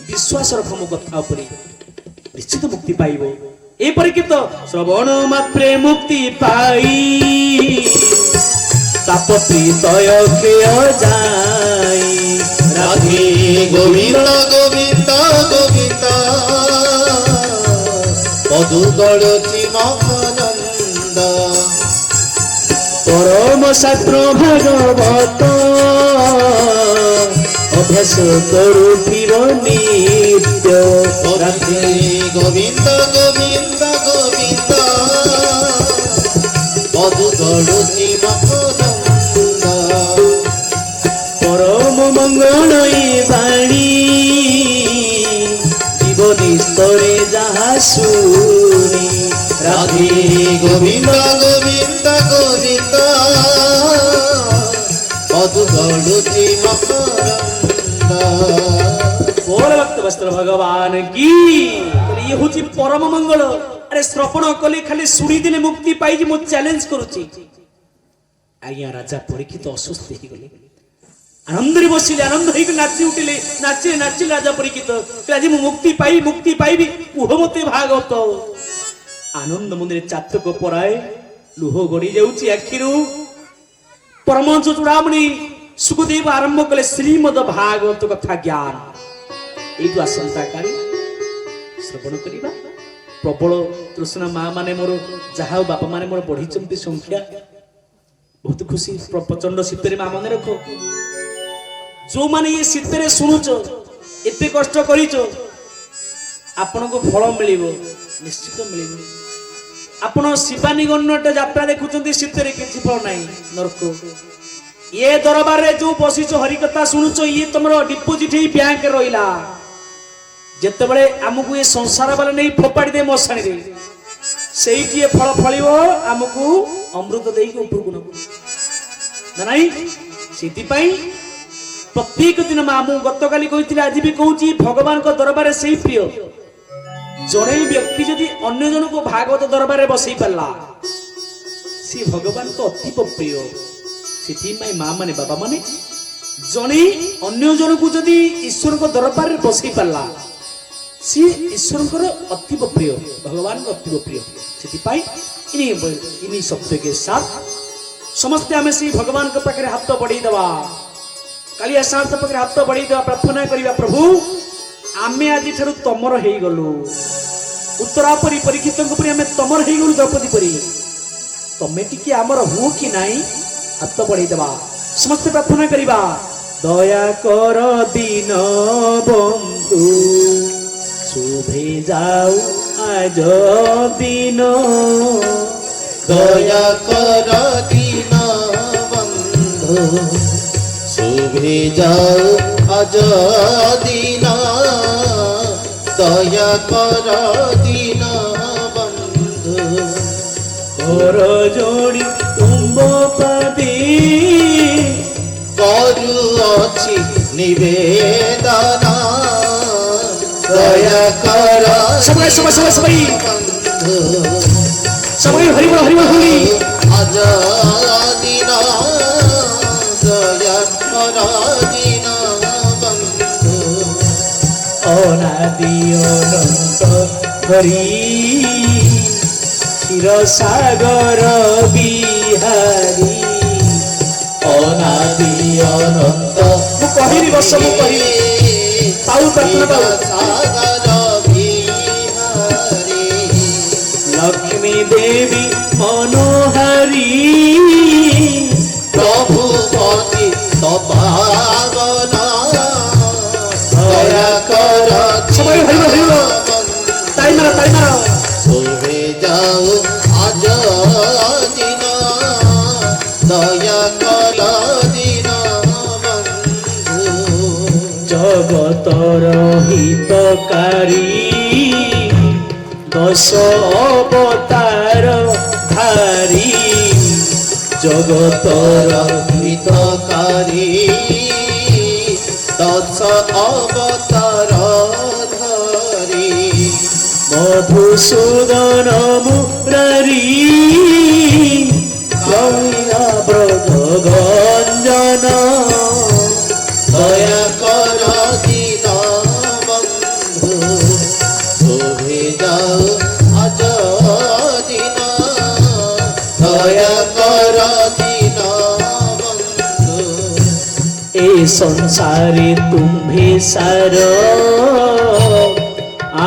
ବିଶ୍ୱାସ ରଖ ମୋ କଥା ଉପରେ ନିଶ୍ଚିତ ମୁକ୍ତି ପାଇବ ଏ ପରୀକ୍ଷିତ ଶ୍ରବଣ ମାତ୍ରେ ମୁକ୍ତି ପାଇ ତାପତି ତୟ କ୍ଷୟ ଯାଇ ରାଧେ ଗୋବିନ୍ଦ ଗୋବିନ୍ଦ ଗୋବିନ୍ଦ ମଧୁ ଗଳୁଚି ମକରନ୍ଦ ପରମ ଶାସ୍ତ୍ର ଭାଗବତ ଅଭ୍ୟାସ କରୁଥିବ ନିତ୍ୟ ରାଧେ ଗୋବିନ୍ଦ ଗୋବିନ୍ଦ ଗୋବିନ୍ଦ ମଧୁ ଗଳୁଚି ମକରନ୍ଦ ପରମ ମଙ୍ଗଳ ବାଣୀ ଜୀବନୀ ସ୍ତରେ ଯାହା ଶୁଣି ରାଧେ ଗୋବିନ୍ଦ ଗୋବିନ୍ଦ ଗୋବିନ୍ଦ ମଧୁ ଗଳୁଚି ମକରନ୍ଦ बोल भक्त वस्त्र भगवान की ये होची परम मंगल अरे श्रवण कले खाली सुनी दिले मुक्ति पाई मु चैलेंज करूची आज्ञा राजा परीक्षित अस्वस्थ हो गले ଆନନ୍ଦରେ ବସିଲେ, ଆନନ୍ଦ ହେଇକି ନାଚି ଉଠିଲେ, ନାଚିଲେ ନାଚିଲେ ରାଜା ପରୀକ୍ଷିତ ଆଜି ମୁଁ ମୁକ୍ତି ପାଇବି କୁହ ମତେ ଭାଗବତ। ଆନନ୍ଦ ମନ୍ଦିରେ ଚାତକ ପରାଏ ଲୁହ ଗଡି ଯାଉଛି ଆଖିରୁ। ପରମହଂସ ଚୂଡାମଣି ସୁଖଦେବ ଆରମ୍ଭ କଲେ ଶ୍ରୀମଦ ଭାଗବତ କଥା ଜ୍ଞାନ। ଏଇଠୁ ଆସନ୍ତା କାଲି ଶ୍ରବଣ କରିବା। ପ୍ରବଳ ତୃଷ୍ଣା ମା ମାନେ ମୋର, ଯାହା ବାପା ମାନେ ମୋର ବଢିଛନ୍ତି ସଂଖ୍ୟା, ବହୁତ ଖୁସି। ପ୍ରଚଣ୍ଡ ଶୀତରେ ମା ମନେ ରଖ, ଯୋଉମାନେ ଏ ଶୀତରେ ଶୁଣୁଛ, ଏତେ କଷ୍ଟ କରିଛ, ଆପଣଙ୍କୁ ଫଳ ମିଳିବ, ନିଶ୍ଚିତ ମିଳିବ। ଆପଣ ଶିବାନୀ ଗଣ୍ୟଟା ଯାତ୍ରା ଦେଖୁଛନ୍ତି, ଶୀତରେ କିଛି ଫଳ ନାହିଁ, ନରକ। ଏ ଦରବାରରେ ଯୋଉ ବସିଛ ହରିକଥା ଶୁଣୁଛ, ଇଏ ତମର ଡିପୋଜିଟ ହେଇ ବ୍ୟାଙ୍କରେ ରହିଲା। ଯେତେବେଳେ ଆମକୁ ଏ ସଂସାର ବାଲା ନେଇ ଫୋପାଡ଼ି ଦେ ମଶାଣିରେ, ସେଇଠି ଏ ଫଳ ଫଳିବ, ଆମକୁ ଅମୃତ ଦେଇକି ଉପରକୁ ନବ ନା ନାଇଁ। ସେଥିପାଇଁ ପ୍ରତ୍ୟେକ ଦିନ ମା, ମୁଁ ଗତକାଲି କହିଥିଲି, ଆଜି ବି କହୁଛି, ଭଗବାନଙ୍କ ଦରବାରରେ ସେଇ ପ୍ରିୟ। ଜଣେ ବ୍ୟକ୍ତି ଯଦି ଅନ୍ୟ ଜଣକୁ ଭାଗବତ ଦରବାରରେ ବସେଇ ପାରିଲା, ସେ ଭଗବାନଙ୍କ ଅତୀବ ପ୍ରିୟ। ସେଥିପାଇଁ ମା ମାନେ, ବାବା ମାନେ, ଜଣେ ଅନ୍ୟ ଜଣକୁ ଯଦି ଈଶ୍ୱରଙ୍କ ଦରବାରରେ ବସେଇ ପାରିଲା, ସିଏ ଈଶ୍ୱରଙ୍କର ଅତୀବ ପ୍ରିୟ, ଭଗବାନଙ୍କ ଅତୀବ ପ୍ରିୟ। ସେଥିପାଇଁ ଇନି ଶବ୍ଦକେ ସାଥ ସମସ୍ତେ ଆମେ ସେଇ ଭଗବାନଙ୍କ ପାଖରେ ହାତ ବଢେଇ ଦେବା। କାଳିଆ ସାଥ ପାଖରେ ହାତ ବଢେଇ ଦେବା, ପ୍ରାର୍ଥନା କରିବା, ପ୍ରଭୁ ଆମେ ଆଜିଠାରୁ ତମର ହେଇଗଲୁ। ଉତ୍ତରା ପରି, ପରୀକ୍ଷିତଙ୍କ ପରି ଆମେ ତମର ହେଇଗଲୁ, ଦ୍ରୌପଦୀ ପରି। ତମେ ଟିକେ ଆମର ହୁଅ କି ନାହିଁ, ହାତ ବଢେଇ ଦେବା, ସମସ୍ତେ ପ୍ରାର୍ଥନା କରିବା। ଦୟା କର ଦୀନ ବନ୍ଧୁ, ଶୁଭେ ଯାଉ ଆଜ ଦିନ। দয়া কর দীন বন্ধু, শুভে যাও আজ দিন। দয়া কর দীন বন্ধু, কর যোড়ি তুম্ব পাদি, করুଅছি নিবেদন। দয়া কর সবাই সবাই সবাই সবাই বন্ধু, সবাই হরিবল হরিবল হরি। আজ দিন। দয়া কর দীন বন্ধু, অনাদি অনন্ত হরি, ক্ষীর সাগর বিহারী। অনাদি অনন্ত ମୁଁ କହିବି ବର୍ଷ, ମୁଁ କହିବି ପାଉ ପ୍ରାର୍ଥନା ପାଉ। সাগর বিহারী, লক্ষ্মী দেবী মনোহারী, প্রভু পতি তপাবন। দয়া কর সবাই হরিবল হরিবল, তাই মারা তাই মারা। শুভে যাও আজ দিন। দয়া কর দীন বন্ধু, জগতর হিতকারী, দশ অবতার ধারী। জগতর হিতকারী, দশ অবতার ধরি। মধুসূদন মুরারী, কইয়া ব্রত গঞ্জন। দয়া কর দীন বন্ধু, শুভে যাও আজ দিন। দয়া কর দীন বন্ধু, এ সংসারে তুম্ভে সার,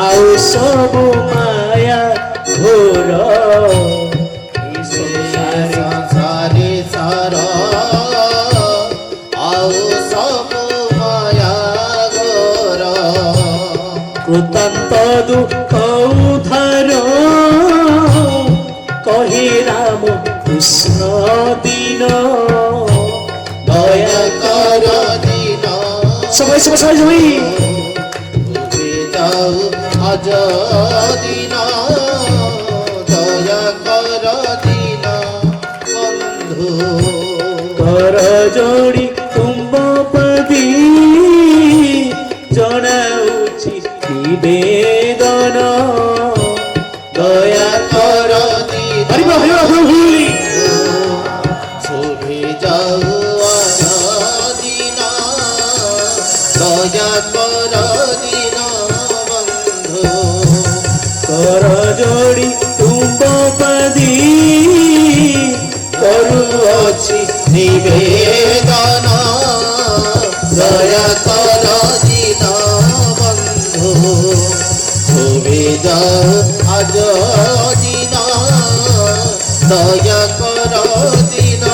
আউ সবু মায়া ঘোর। এ সংসারে সংসারে সার, আও সবু মায়া ঘোর। কৃতান্ত দুঃখ উদ্ধার, কহে রাম কৃষ্ণ দিন। দয়া কর দীন সবাই সবাই সবাই সবাই শুভে যাও আজ দিন। দয়া কর দীন বন্ধু, কর যোড়ি তুম্ব পদি, জনাউছি নিবেদন। দয়া কর দীন হরিবল হরিবল হরি। শুভে যাও আজ দিন। দয়া কর দীন বন্ধু কর যোড়ি তুম্বপদী করুଅছি নিবেদন দয়া কর দীন বন্ধু সুবিধ আজ দিন দয়া কর দীন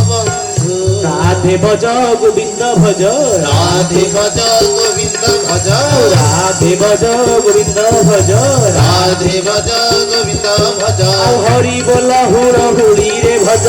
বন্ধু রাধে ভজ গোবিন্দ ভজ রাধে ভজ গোবিন্দ ভজ রাধে ভজ গোবিন্দ ভজ রাধে ভজ গোবিন্দ ভজ ଆଉ ହରି ବୋଲ ହୁଳ ହୁଳିରେ ଭଜ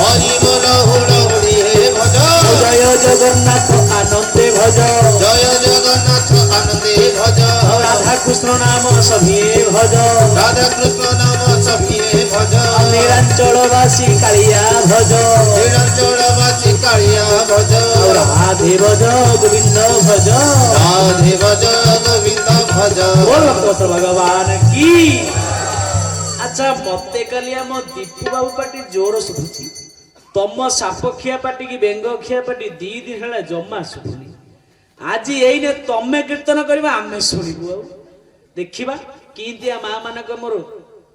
হরি বল হুড় হুড়ি হে ভজ ଜୟ ଜଗନ୍ନାଥ ଆନନ୍ଦେ ଭଜ জয় জগন্নাথ আনন্দে ভজ ଆଉ ରାଧା କୃଷ୍ଣ ନାମ ସଭିଏ ଭଜ রাধা কৃষ্ণ নাম সভিয়ে ভজ ଆଉ ନିରାଞ୍ଚଳବାସୀ କାଳିଆ ଭଜ নিরঞ্জনবাসী কাଳିয়া ভজ ଆଉ ରାଧେ ଭଜ ଗୋବିନ୍ଦ ଭଜ রাধে ভজ গোবিন্দ ভজ ବୋଲ ଭକ୍ତ ଭଗବାନ କି ଆଚ୍ଛା ମତେ କାଲି ଆମ ଦୀପୁ ବାବୁ ପାଟି ଜୋର ଶୁଭୁଛି ତମ ସାପଖିଆ ପାଟି କି ବେଙ୍ଗଖିଆ ପାଟି 2 ଦିନ ହେଲା ଜମା ଶୁଭୁନି ଆଜି ଏଇନେ ତମେ କୀର୍ତ୍ତନ କରିବା ଆମେ ଶୁଣିବୁ ଆଉ ଦେଖିବା କିନ୍ତିଆ ମା ମାନଙ୍କ ମୋର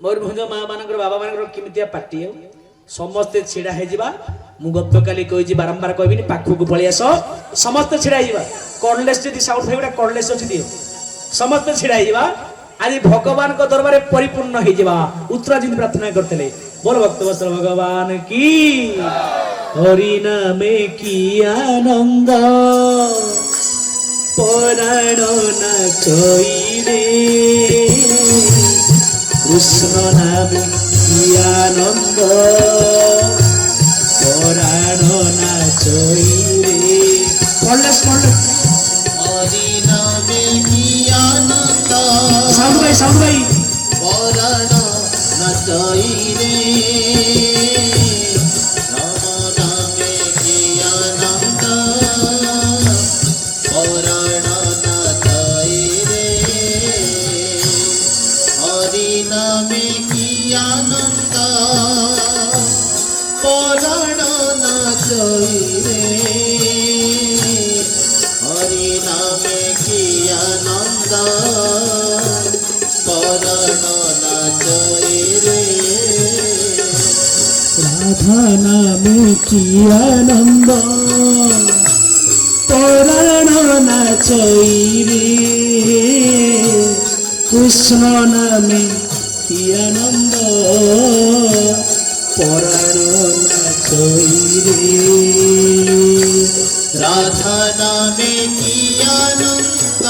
ମୟୂରଭଞ୍ଜ ମା ମାନଙ୍କର ବାବା ମାନଙ୍କର କେମିତିଆ ପାଟି ଆଉ ସମସ୍ତେ ଛିଡା ହେଇଯିବା ମୁଁ ଗତକାଲି କହିଛି ବାରମ୍ବାର କହିବିନି ପାଖକୁ ପଳେଇ ଆସ ସମସ୍ତେ ଛିଡା ହେଇଯିବା କର୍ଡଲେସ୍ ଯଦି ସାଉଣ୍ଡ ଫାଇବଟା କର୍ଡଲେସ୍ ଅଛି ଦିଅ ସମସ୍ତେ ଛିଡା ହେଇଯିବା ଆଜି ଭଗବାନଙ୍କ ଦରବାରରେ ପରିପୂର୍ଣ୍ଣ ହେଇଯିବା ଉତ୍ତରା ଯେମିତି ପ୍ରାର୍ଥନା କରିଥିଲେ ବୋଲ ଭକ୍ତ ବତ୍ସଳ ଭଗବାନ କି ହରି ନାମେ କି ଆନନ୍ଦ ପରାଣ ନାଚଇରେ କୃଷ୍ଣ ନାମେ କି ଆନନ୍ଦ ପରାଣ ନାଚଇରେ କର୍ଡଲେସ୍ କର୍ଡଲେସ୍ হরি নামে কি আনন্দ সাউন্ড ভাই পরাণ নাচই রে রাম নামে কি আনন্দ পরাণ নাচই রে হরি নামে কি আনন্দ পরাণ নাচই রে হরি নামে কি আনন্দ পরাণ নাচই রে রাধা নামে কি আনন্দ পরাণ নাচই রে কৃষ্ণ নামে কি আনন্দ পরাণ নাচই রে রাধা নামে কি আনন্দ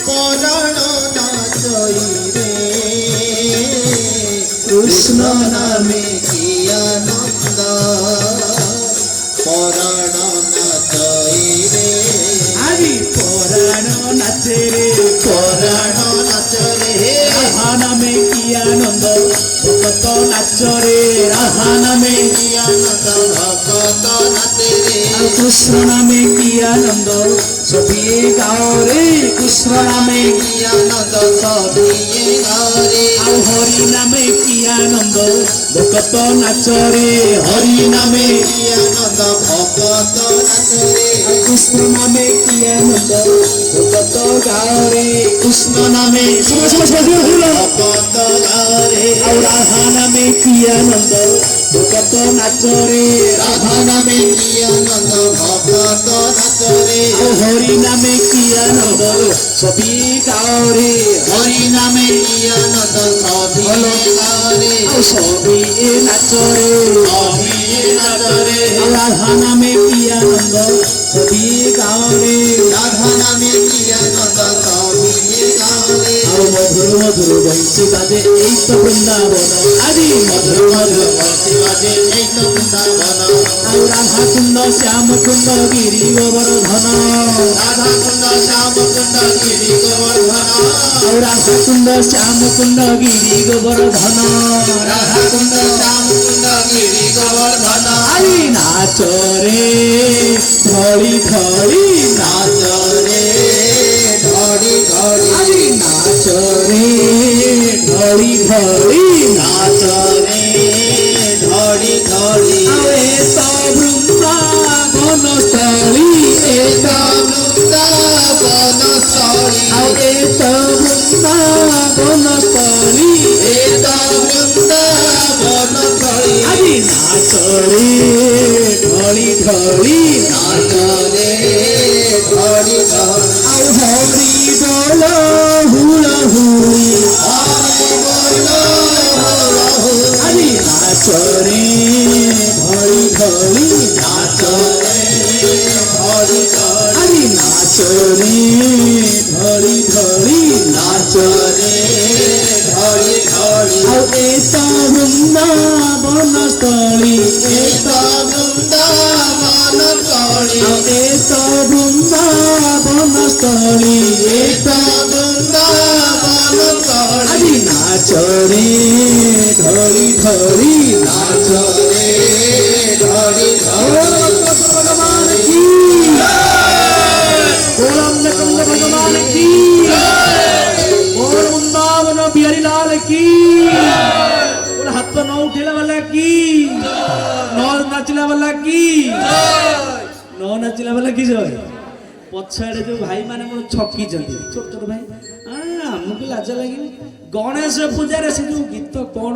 পরাণ নাচই রে কৃষ্ণ নামে কি আনন্দ পরাণ নাচই রে আজি পরাণ নাচে রে পরাণ নাচ রে রাধা নামে কি আনন্দ ভক্ত নাচ রে রাধা নামে কি আনন্দ ভক্ত নাচে রে আর কৃষ্ণ নামে কি আনন্দ সভিয়ে গাও রে কৃষ্ণ নামে কি আনন্দ সবিয়ে গারে ଆଉ ହରି ନାମେ କି ଆନନ୍ଦ ଭକ୍ତ ନାଚ ରେ ହରି ନାମେ কি আনন্দ ভক্ত নাচে রে কৃষ্ণ নামে কি আনন্দ ভক্ত গাও রে কৃষ্ণ নামে ভক্ত গারে ଆଉ ରାଧା নামে কি আনন্দ ভক্ত নাচ রে রাধা নামে কি আনন্দ ভক্ত নাচ রে ଆଉ হরি নামে কি আনন্দ সবি গাও রে হরি নামে কি আনন্দ সবিয়ে গারে ଆଉ সবি নাচ রে সবিয়ে নাচ রে ଆଉ রাধা নামে কি আনন্দ সবি গাও রে রাধা নামে কি আনন্দ সবিয়ে গারে ଆଉ মধুর মধুর বংশী বাজে এই তো বৃন্দাবন আদি মধুর মধুর বংশী বাজে এই তো বৃন্দাবন ଆଉ রাধা কুণ্ড শ্যাম কুণ্ড গিরি গোবর্ধন রাধা কুণ্ড শ্যাম কুণ্ড গিরি গোবর্ধন ଆଉ রাধা কুণ্ড শ্যাম কুণ্ড গিরি গোবর্ধন রাধা কুণ্ড শ্যাম কুণ্ড গিরি গোবর্ধন আই নাচ রে ধরি ধরি নাচ রে ধরি ধরি আই নাচ রে ধরি ধরি নাচ রে ধরি ধরি ଆଉ ଏ ତ ବୃନ୍ଦାବନ ସ୍ଥଳୀ এ তো ধরি ধরি ଆଉ ହରି ବୋଲ ହୁଳ ହୁଳି ଆଜି ନାଚରେ ଧଳି ଧଳି ଆଜି ନାଚରେ ଧଳି ଧଳି ଆଉ ଏତ ବୃନ୍ଦାବନ ସ୍ଥଳୀ ଆଉ ଏତ ବୃନ୍ଦାବନ ସ୍ଥଳୀ ଆଜି ନାଚରେ ଧଳି ଧଳି ଭଗବାନ କି ଭଗବାନ କି ବୃନ୍ଦାବନ ବିହାରୀ ଲାଲ କି ହାତ ନ ଉଠେଇଲା ବାଲା କି ନ ନାଚିଲା ବାଲା କି ନ ନାଚିଲା ବାଲା କି ଜୟ ପଛଆଡେ ଯୋଉ ଭାଇ ମାନେ ମୋର ଛକିଛନ୍ତି ଛୋଟ ଛୋଟ ଭାଇ ଆମକୁ ଲାଜ ଲାଗିନି ଗଣେଶ ପୂଜାରେ ସେ ଯୋଉ ଗୀତ କଣ